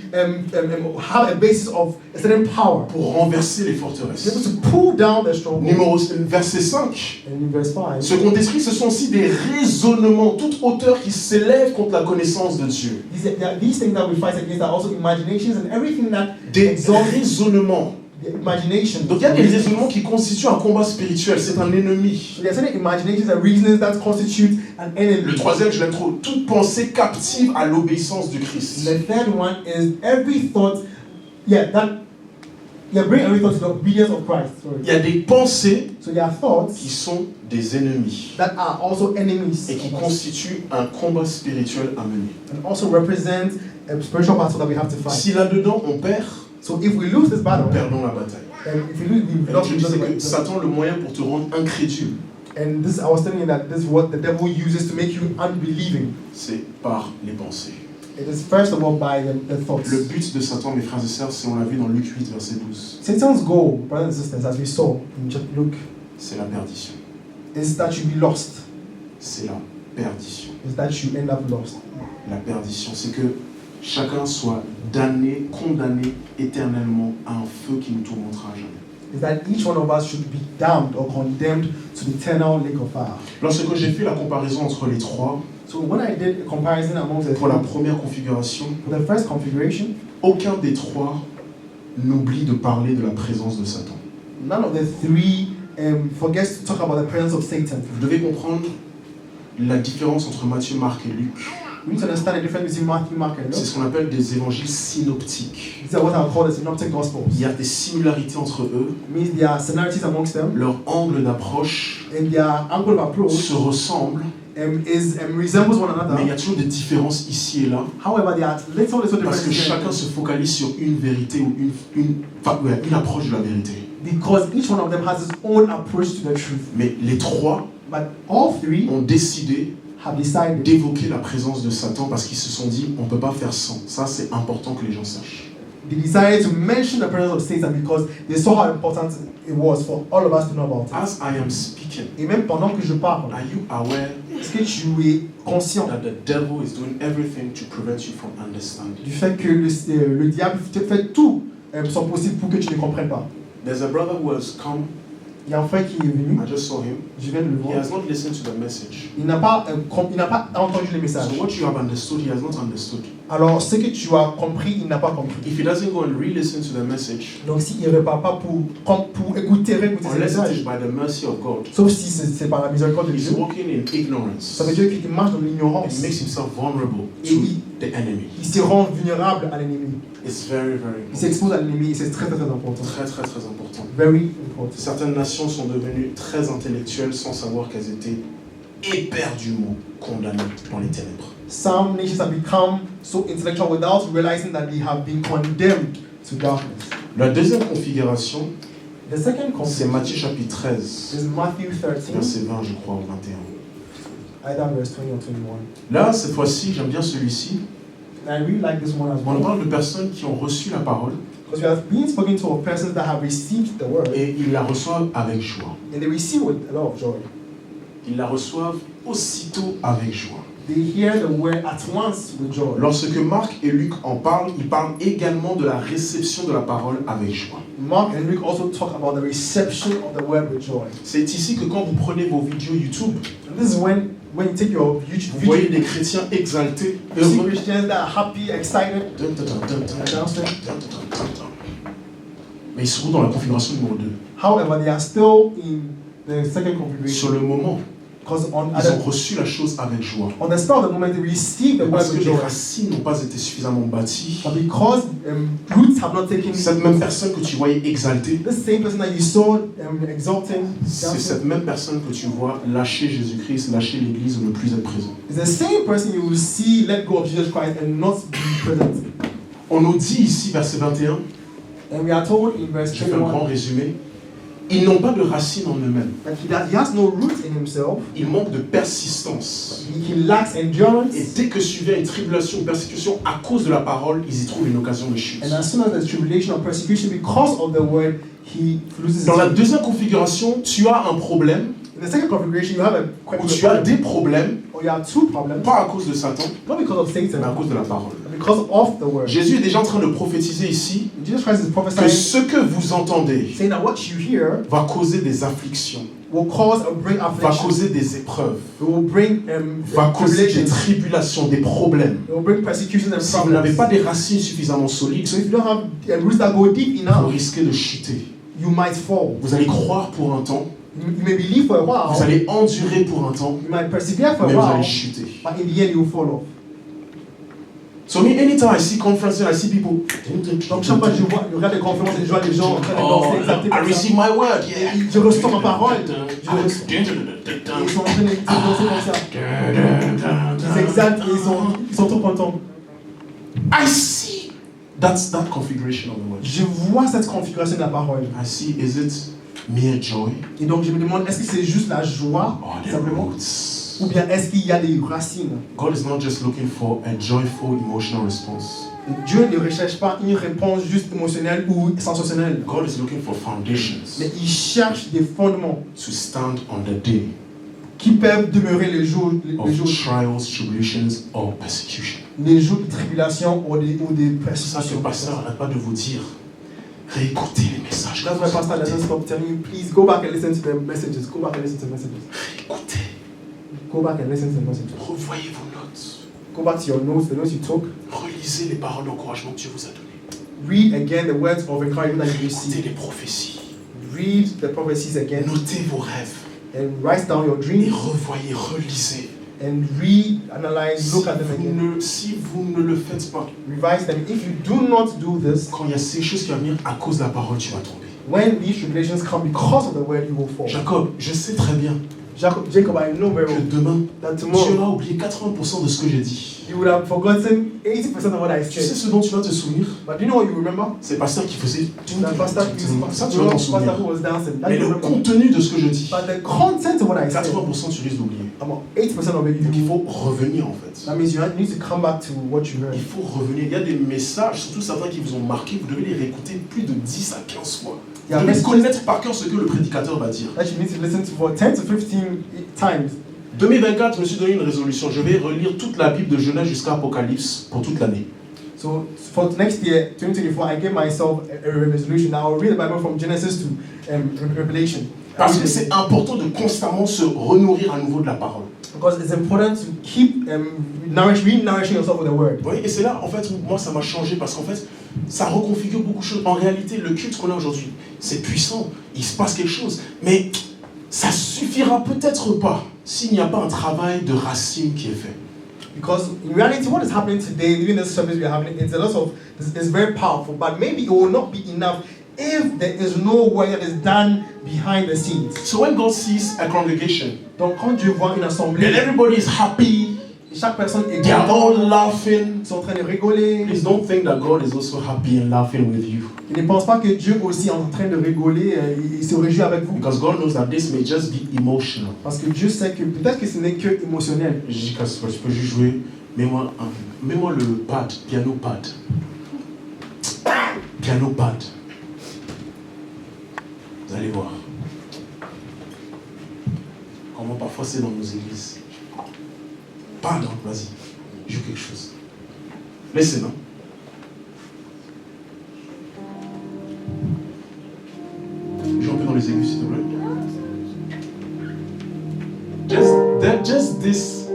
have a basis of a certain power. pour renverser les Be able forteresses. to pull down the stronghold. Numéro verset 5. And in verse 5, Ce qu'on décrit, ce sont aussi des raisonnements, toute hauteur qui s'élève contre la connaissance de Dieu. these things that we fight against are also imaginations and everything that Des exalts raisonnements. the imagination. Donc il y a des raisonnements qui constituent un combat spirituel, c'est un ennemi. So there are certain imaginations and reasons that constitute an enemy. Le troisième, je l'aime trop, toute pensée captive à l'obéissance du Christ. The third one is every thought, bring every thought to the obedience of Christ. Sorry. Il y a des pensées So there are thoughts qui sont des ennemis that are also enemies et qui of us, constituent un combat spirituel à mener. and also represent a spiritual battle that we have to fight. Si là-dedans on perd, So if we lose this nous battle, perdons la bataille. and if we lose, we Et lost je the disais que battle. Satan, le moyen pour te rendre incrédule, And this, I was telling you that this is what the devil uses to make you unbelieving. c'est par les pensées. It is first of all by the thoughts. Le but de Satan, mes frères et sœurs, c'est, on l'a vu dans Luc 8, verset 12, Satan's goal, brothers and sisters, as we saw in Luke, c'est la perdition. is that you be lost. C'est la perdition. Is that you end up lost. La perdition, c'est que chacun soit damné, condamné éternellement à un feu qui nous tourmentera à jamais. Is that each one of us should be damned or condemned to the eternal lake of fire. Lorsque j'ai fait la comparaison entre les trois, So when I did a comparison among the pour la première configuration, the first configuration, aucun des trois n'oublie de parler de la présence de Satan. none of the three forgets to talk about the presence of Satan. Vous devez comprendre la différence entre Matthieu, Marc et Luc. We need to understand the difference between Matthew, Mark, and C'est Luke. ce qu'on appelle des évangiles synoptiques. These are what I call the synoptic gospels. Il y a des similarités entre eux, It means there are similarities amongst them, leur angle d'approche and their angle of approach se ressemble, resembles one mais il y another. a toujours des différences ici et là, However, there are little parce que differences chacun se focalise sur une vérité ou une approche de la vérité. because each one of them has its own approach to the truth. Mais les trois But all three ont décidé have decided d'évoquer la présence de Satan parce qu'ils se sont dit on ne peut pas faire sans. Ça, c'est important que les gens sachent. they decided to mention the presence of Satan because they saw how important it was for all of us to know about it. As I am speaking, Et même pendant que je parle, are you aware est-ce que tu es conscient that the devil is doing everything to prevent you from understanding? du fait que le diable fait tout son possible pour que tu ne comprennes pas? There's a brother who has come Il y a un frère qui est venu, I just saw him. je viens de le He voir. has not listened to the message. Il n'a pas entendu le message. So what you have understood, he has not understood. Alors, ce que tu as compris, il n'a pas compris. If he doesn't go and re-listen to the message, Donc, s'il ne repart pas pour écouter ce unless it message, is by the mercy of God, sauf si c'est par la miséricorde de he's Dieu, walking in ignorance. ça veut dire qu'il marche dans He l'ignorance. makes himself vulnerable Et to il, the enemy. il se rend vulnérable à l'ennemi. It's very, very Il important. s'expose à l'ennemi et c'est très très important. Très, très, très important. Very important. Certaines nations sont devenues très intellectuelles sans savoir qu'elles étaient éperdument condamnées dans les ténèbres. Some nations have become so intellectual without realizing that they have been condemned to darkness. La deuxième configuration, The second c'est concept Matthieu chapitre 13, is Matthew 13, verset 20, je crois, au 21. either verse 20 or 21. Là, cette fois-ci, j'aime bien celui-ci. And I really like this one as On well. parle de personnes qui ont reçu la parole Because we have been speaking to persons that have received the word et ils la reçoivent avec joie. and they receive with a lot of joy. Ils la reçoivent aussitôt avec joie. They hear the word at once with joy. Lorsque Marc et Luc en parlent, ils parlent également de la réception de la parole avec joie. Mark and Luke also talk about the reception of the word with joy. C'est ici que quand vous prenez vos vidéos YouTube, And this is when you take your YouTube vous voyez video, des chrétiens exaltés, you see heureux. Christians that are happy, excited, Mais ils seront dans la configuration numéro 2. however, they are still in the second Sur configuration. le moment, Because ils ont reçu la chose avec joie. on the spur of the moment, they receive the word Parce que with les joy. racines n'ont pas été suffisamment bâties. But because roots have not taken, Cette même personne que tu voyais exaltée, this same person that you saw exalting, c'est dancing, cette même personne que tu vois lâcher Jésus-Christ, lâcher l'Église, ne plus être présent. is the same person you will see let go of Jesus Christ and not be present. On nous dit ici, verset 21, And we are told in verse je fais un grand 21 résumé, ils n'ont pas de racines en eux-mêmes. that he has no roots in himself, Ils manquent de persistance. he lacks endurance, Et dès que survient une tribulation, une persécution à cause de la parole, ils y trouvent une occasion de chute. and as soon as the tribulation or persecution because of the word, he loses Dans la his deuxième configuration, tu as un problème, In the second configuration, you have a ou tu as des problèmes, or you have two problems, pas à cause de Satan, not because of mais à Satan, cause de la parole. but because of the word. Jésus est déjà en train de prophétiser ici Jesus Christ is que prophesying, ce que vous entendez saying that what you hear va causer des afflictions, will cause or bring va affliction, causer des épreuves, it will bring va causer des tribulations, tribulations, des problèmes. it will bring persecutions and Si vous n'avez problems. pas des racines suffisamment solides, So if you don't have roots that go deep vous enough, risquez de chuter. you might fall. Vous allez croire pour un temps, You may believe for a vous while, allez endurer pour un temps, you might persevere for mais a vous allez while, chuter. but in the end you will fall off. So me, anytime I see conferences, I see people. Donc chaque fois que je regarde les conférences et je vois les gens en train de danser, exalter I comme ça, receive my word. Yeah. et je reçois ma parole, et ils sont en train de danser comme ça. Ils exaltent et ils sont trop contents. I see that configuration of the word. Je vois cette configuration de la parole. I see, is it mere joy Et donc je me demande, est-ce que c'est juste la joie, or the simplement, roots? ou bien est-ce qu'il y a des racines? God is not just looking for a joyful emotional response. Et Dieu ne recherche pas une réponse juste émotionnelle ou sensationnelle, God is looking for foundations mais il cherche des fondements to stand on the day qui peuvent demeurer les jours of trials, tribulations, or persecution. de tribulation ou des Ça, ce persécutions. pasteur n'arrête pas de vous dire, réécoutez les messages. That's why Pastor doesn't stop telling you, please go back and listen to the messages. Go back and listen to the messages. Écoutez, Go back and listen to the messages. revoyez vos notes. Go back to your notes, the notes you took. Relisez les paroles d'encouragement que Dieu vous a données. Read again the words of encouragement that you Écoutez received. les prophéties. Read the prophecies again Notez vos rêves. and write down your Et dreams revoyez, relisez. and read, analyze, look at them again. Si vous ne le faites pas, Revise them. If you do not do this, quand il y a ces choses qui vont venir à cause de la parole, tu vas tomber. when these tribulations come because of the word, you will fall. Jacob, je sais très bien Jacob, I know very que well demain, that tu tomorrow auras oublié 80% de ce que j'ai dit. you would have forgotten 80% of what I Tu sais said. ce dont tu vas te souvenir? But do you know what you remember? C'est le pasteur qui faisait That pastor, ça, tu vas t'en souvenir. who was dancing. That Mais you le remember. contenu de ce que je dis, But the content of what I said, 80% tu risques d'oublier. about 80% of it, Donc il you, faut revenir en fait. that means you need to come back to what you heard. Il faut revenir. Il y a des messages, surtout certains qui vous ont marqué, vous devez les réécouter plus de 10 à 15 fois. Il y a Vous un devez message connaître par cœur ce que le prédicateur va dire. that you need to listen to for 10 to 15 times. 2024, je me suis donné une résolution. Je vais relire toute la Bible de Genèse jusqu'à Apocalypse pour toute l'année. So for next year, 2024, I gave myself a resolution that I will read the Bible from Genesis to Revelation. Parce que c'est important de constamment se renourrir à nouveau de la parole. Because it's important to keep re-nourishing yourself with the word. Oui, et c'est là, en fait, où moi, ça m'a changé parce qu'en fait, ça reconfigure beaucoup de choses. En réalité, le culte qu'on a aujourd'hui, c'est puissant, il se passe quelque chose, mais ça suffira peut-être pas s'il n'y a pas un travail de racine qui est fait. Because in reality, what is happening today, even this service we're having, it's very powerful, but maybe it will not be enough if there is no work that is done behind the scenes. So when God sees a congregation, Donc quand Dieu voit une assemblée, and everybody is happy, chaque personne est they are all contente, laughing, ils sont en train de rigoler. please don't think that God is also happy and laughing with you. Ils ne pensent pas que Dieu aussi est en train de rigoler, il se réjouit avec vous. Because God knows that this may just be emotional. Parce que Dieu sait que peut-être que ce n'est que émotionnel. Je dis que tu peux juste jouer, mets-moi le pad, piano pad. Piano pad. Vous allez voir. Comment parfois c'est dans nos églises. Pardon, vas-y, joue quelque chose. Laissez, non? Joue un peu dans les aigus, s'il te plaît. Just this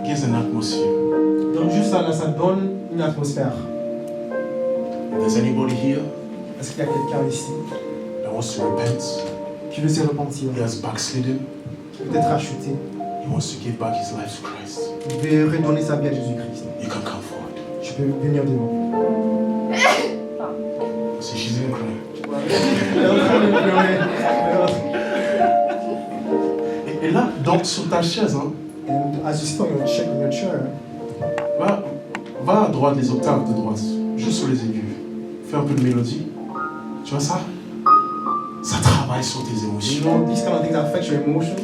gives an atmosphere. Donc juste ça, là, ça donne une atmosphère. If there's anybody here Est-ce qu'il y a quelqu'un ici that wants to repent, qui veut se repentir, he has backslidden, peut-être racheté, he wants to give back his life to Christ, il veut redonner sa vie à Jésus-Christ? you can come forward. Tu peux venir devant. See, she's even crying. Et là, donc sur ta chaise, hein, And as you sit on your chair, va à droite, les octaves de droite, juste sur les aigus. Fais un peu de mélodie. Tu vois ça? Ça travaille sur tes you émotions. know, these kind of things affect your emotions.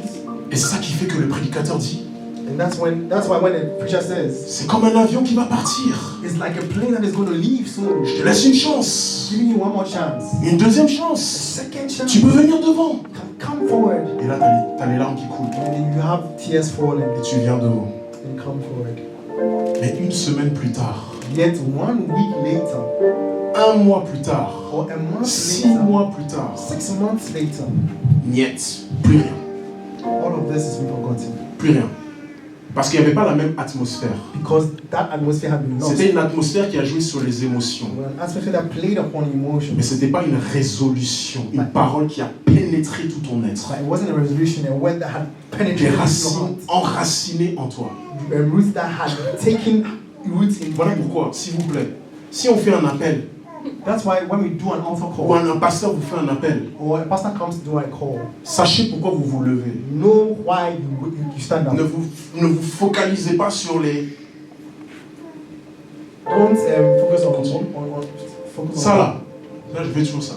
Et c'est ça qui fait que le prédicateur dit, And that's why when the preacher says, c'est comme un avion qui va partir. it's like a plane that is going to leave soon. Je te laisse une chance, Giving you one more chance. une deuxième A chance. second chance. Tu peux venir devant. Come forward. Et là, t'as les larmes qui coulent. And then you have tears falling. Et tu viens devant. And come forward. Mais une semaine plus tard, Yet 1 week later, un mois plus tard, or a month 6 later, mois plus tard, 6 months later, niet, plus rien, all of this has been forgotten. plus rien. Parce qu'il n'y avait pas la même atmosphère. Because that atmosphere had been lost. C'était une atmosphère qui a joué sur les émotions. An atmosphere that played upon emotions. Mais ce n'était pas une résolution, une parole qui a pénétré tout ton être. But it wasn't a resolution, a word that had Des penetrated your racines heart. enracinées en toi. Roots that had taken roots in Voilà you. pourquoi, s'il vous plaît, si on fait un appel, That's why when we do an altar ou call, un pasteur vous fait un appel, or a pastor comes to do a call, sachez pourquoi vous vous levez. know why you stand up. Ne vous focalisez pas sur les... Don't focus on Continue. focus on Ça là, là je fais toujours ça.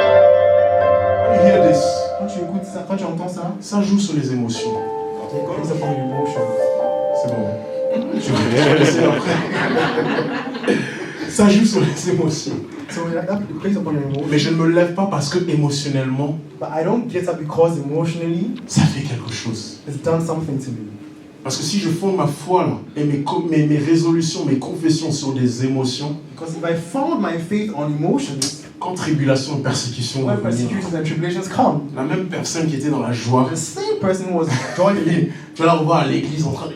You hear this? Quand tu écoutes ça, quand tu entends ça, Ça joue sur les émotions. it goes upon your emotions. C'est bon. Je vais laisser après. Ça joue sur les émotions. So that plays upon your emotions. Mais je ne me lève pas parce que émotionnellement, But I don't get up because emotionally ça fait quelque chose. it's done something to me. Parce que si je fonde ma foi là, et mes résolutions, mes confessions sur des émotions, Because if I found my faith on emotions, quand tribulation et persécution vont when venir, persecutions and tribulations come, la même personne qui était dans la joie, the same person who was joyful, tu vas la revoir à l'église en train de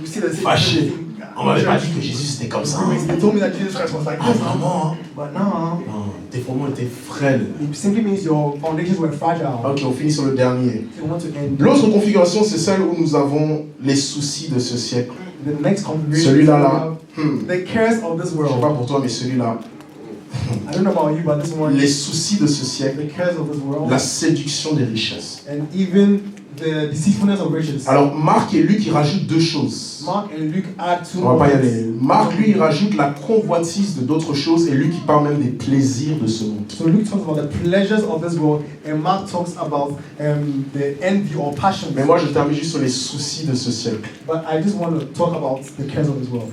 you see the same fâché. person. On m'avait pas dit que Jésus c'était comme ça. Hein. They told me that Jesus Christ was like Ah this, vraiment hein? but no. Non, tes fondements étaient frêles. It simply means your foundations were fragile. Ok, on finit sur le dernier. You want to end. L'autre configuration, c'est celle où nous avons les soucis de ce siècle. The next configuration. Celui-là, là. The cares of this Je sais world. pas pour toi, mais celui-là. I don't know about you, but this one, Les soucis de ce siècle, the cares of this world, la séduction des richesses. and even the deceitfulness of riches. Alors, Marc et Luc, ils rajoutent deux choses. Mark and Luke add two On va pas y more. aller. Marc, lui, il rajoute la convoitise de d'autres choses, et Luc, il parle même des plaisirs de ce monde. So Luke talks about the pleasures of this world, and Mark talks about the envy or passion. Mais moi, je termine juste sur les soucis de ce siècle. But I just want to talk about the cares of this world.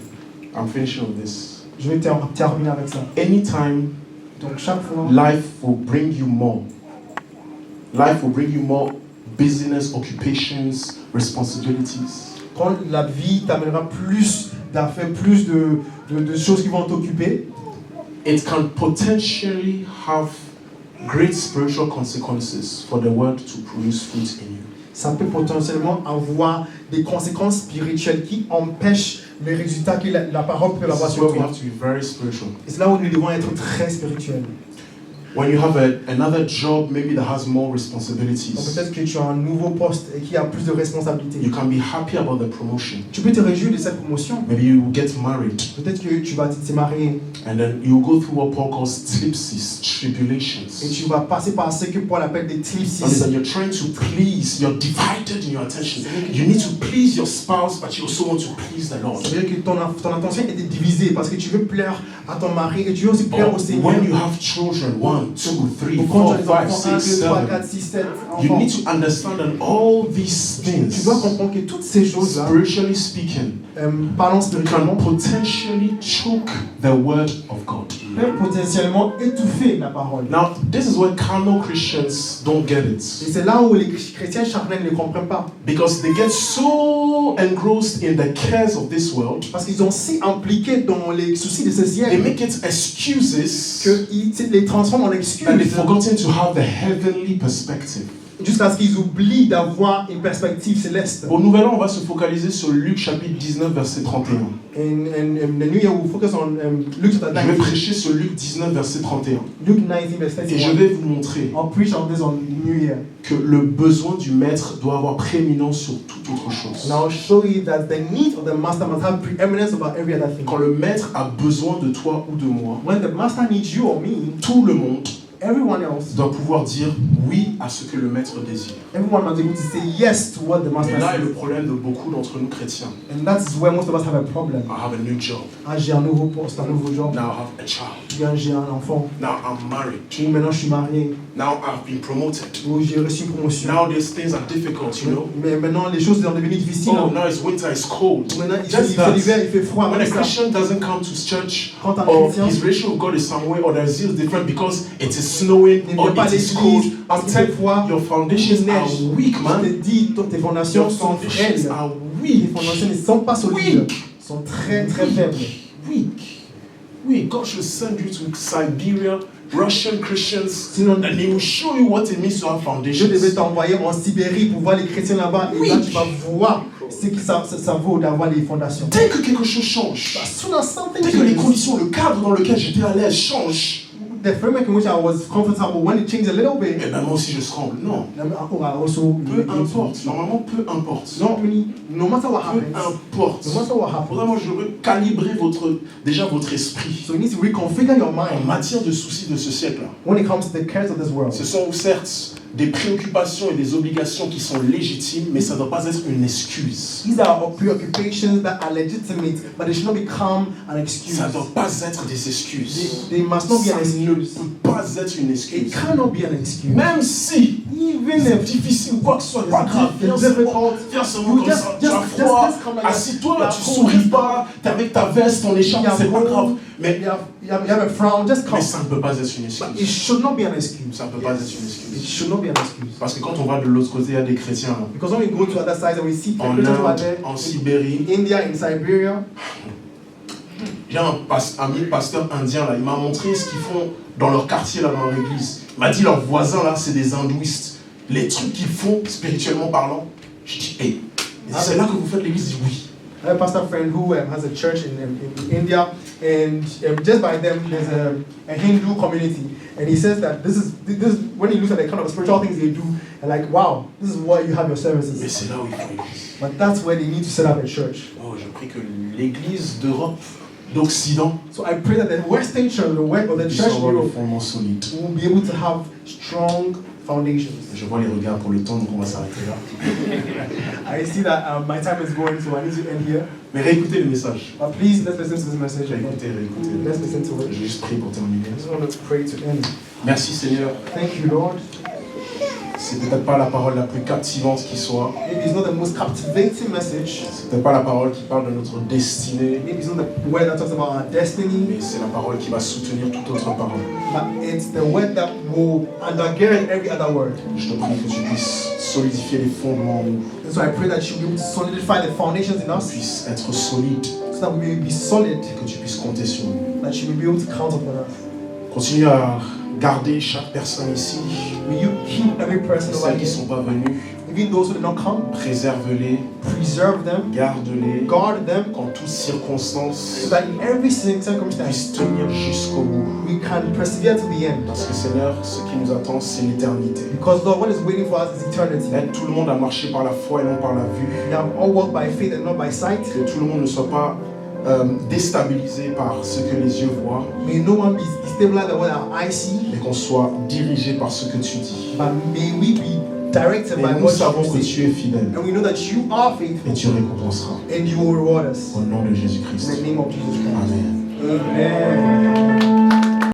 I'm finishing with this. Je vais terminer avec ça. Anytime Donc chaque fois, life will bring you more busyness, occupations, responsibilities. Quand la vie t'amènera plus d'affaires, plus de choses qui vont t'occuper, It can potentially have great spiritual consequences for the word to produce fruit in you. ça peut potentiellement avoir des conséquences spirituelles qui empêchent les résultats que la parole peut avoir This is sur where we toi. have to be very spiritual. Et c'est là où nous devons être très spirituels. When you have another job, maybe that has more Donc responsibilities, peut-être que tu as un nouveau poste et qui a plus de responsabilités. you can be happy about the promotion. Tu peux te réjouir de cette promotion. Maybe you will get married, Peut-être que tu vas te marier and then you go through what Paul calls tlipsis, et tribulations. tu vas passer par ce que Paul appelle des And eclipses. that you're trying to please, you're divided in your attention. You need to please your spouse, but you also want to please the Lord. Ça veut dire que ton attention est divisée parce que tu veux plaire à ton mari et tu veux aussi plaire Or au Seigneur. when you have children, 1, 2, 3, Donc quand 4, tu as des 5, enfants, 1, 6, 2, 3, 7, 4, 6, 7 you enfants, need to understand that all these tu things, dois comprendre que toutes ces choses-là, spiritually speaking, parlant spirituellement, can potentially choke the word of God. peuvent potentiellement étouffer la parole. Now, this is where carnal Christians don't get it. Et c'est là où les chrétiens charnels ne comprennent pas. Because they get so engrossed in the cares of this world, Parce qu'ils sont si impliqués dans les soucis de ce they ciel make it excuses, qu'ils les transforment en excuses and they've forgotten to have the heavenly perspective. jusqu'à ce qu'ils oublient d'avoir une perspective céleste. Au Nouvel An, on va se focaliser sur Luc chapitre 19, verset 31. And the New Year will focus on Luke chapter Je vais 19. prêcher sur Luc 19, verset 31. Luke 19 verse Et je 31. vais vous montrer I'll preach on this on the New Year. que le besoin du maître doit avoir prééminence sur toute autre chose. And I'll show you that the need of the master must have preeminence over every other thing. Quand le maître a besoin de toi ou de moi, When the master needs you or me, tout le monde everyone else, doit pouvoir dire oui à ce que le maître désire. everyone must be able to say yes to what the master Et là est le says. problème de beaucoup d'entre nous chrétiens. And that's where most of us have a problem. I have a new job. Ah, j'ai un nouveau poste, un nouveau job. Now I have a child. Bien, j'ai un enfant. Now I'm married. Ou maintenant, je suis marié. Now I've been promoted. Ou j'ai reçu une promotion. Now these things are difficult, you know. Mais maintenant, les choses sont devenues difficiles. Oh, now it's winter, it's cold. Maintenant, il Just fait that. l'hiver, il fait froid. When a Comme ça. Christian doesn't come to church, Quand un or chrétien his relation with God is some way, or their zeal is different because it is snowing ne or vient pas à it is l'église cold, parce I'm qu'il fait telling froid, you, your foundations il are neige. weak, Je man. te dis, tes fondations Your sont foundations frêles. are Les weak. fondations ne sont pas solides. Sont très très faibles. Weak. Weak. God should send you to Siberia, Russian Christians, Sinon, and He will show you what it means to have je devais foundations. t'envoyer en Sibérie pour voir les chrétiens là-bas. Et là, tu vas voir ce que ça vaut d'avoir les fondations. Dès que quelque chose change, As soon as something dès que les changes, conditions, le cadre dans lequel j'étais à l'aise change, the framework in which I was comfortable, when it changed a little bit, et ben moi aussi je tremble. Non. also, Peu importe. Normalement, peu importe. no matter what Peu happens, importe. no matter what happens, Vraiment, je veux calibrer déjà votre esprit so you need to reconfigure your en mind matière de soucis de ce siècle-là. when it comes to the cares of this world. Ce sont certes des préoccupations et des obligations qui sont légitimes, mais ça ne doit pas être une excuse. These are preoccupations that are legitimate, but they should not become an excuse. Ça ne doit pas être des excuses. They must not be Ça an ne excuse. peut pas être une It excuse. cannot be an excuse. Même si Even c'est if difficile ou quoi que ce soit, pas grave. it's Viens difficult, seulement comme ça, tu as just froid. come like that. Assis-toi, Yeah, tu cool. souris pas, t'es avec ta veste, ton écharpe, Yeah, c'est pas cool. grave. Mais you have a frown, just come. ça ne peut pas être une But it excuse. should not be an excuse. Ça ne peut pas être une It excuse. should not be an excuse. Parce que quand on va de l'autre côté, il y a des chrétiens là. Because when we go to other sides and we see En Christians who are Inde, there, en in Sibérie. India, in Siberia, J'ai un ami pasteur indien là, il m'a montré ce qu'ils font dans leur quartier là, dans leur église. Il m'a dit leurs voisins là, c'est des hindouistes. Les trucs qu'ils font spirituellement parlant. Je dis, hey, c'est là que vous faites l'église? Il dit oui. I have a pastor friend who has a church in India, and just by them there's a Hindu community, and he says that this is when he looks at the kind of spiritual things they do, and like, wow, this is why you have your Mais services. c'est là où il faut l'église. But that's where they need to set up a church. Oh, je prie que l'église d'Europe, d'Occident, So I pray that the Western church, the puisse church in avoir des Europe, fondements solides. will be able to have strong foundations. Je vois les regards pour le temps, donc on va s'arrêter là. I see that my time is going, so I need to end here. Mais réécoutez le message. But please, let's listen to this message. Réécoutez. Let's listen to Je it. vais juste prier pour terminer. I just want to pray to end. Merci Seigneur. Thank you, Lord. C'est peut-être pas la parole la plus captivante qui soit. Maybe it's not the most captivating message. C'est peut-être pas la parole qui parle de notre destinée. Maybe it's not the word that talks about our destiny, Mais c'est la parole qui va soutenir toute autre parole. but it's the word that will undergird every other word. Je te prie que tu puisses solidifier les fondements en nous, And so I pray that you will be able to solidify the foundations in qu'on us, puisse être solide, so that we may be solid, et que tu puisses compter sur nous. that you will be able to count upon us. Continue à garder chaque personne ici, May you keep every person et over celles qui ne here, sont pas venues, even those who did not come, préserve-les, preserve them, garde-les, guard them, qu'en toutes circonstances, so that in every circumstance puissent tenir jusqu'au bout. we can persevere to the end. Parce que Seigneur, ce qui nous attend, c'est l'éternité. Because Lord, what is waiting for us is eternity. Aide tout le monde à marcher par la foi et non par la vue. We have all walked by faith and not by sight. Que tout le monde ne soit pas déstabilisé par ce que les yeux voient, May no one be stabilized by what our eyes see, mais qu'on soit dirigé par ce que tu dis. but may we be directed Et by nous what savons you que say. tu es fidèle And we know that you are et faithful tu récompenseras. and you will reward us. Au nom de In Jésus-Christ. the name of Jesus Christ. Amen. Amen.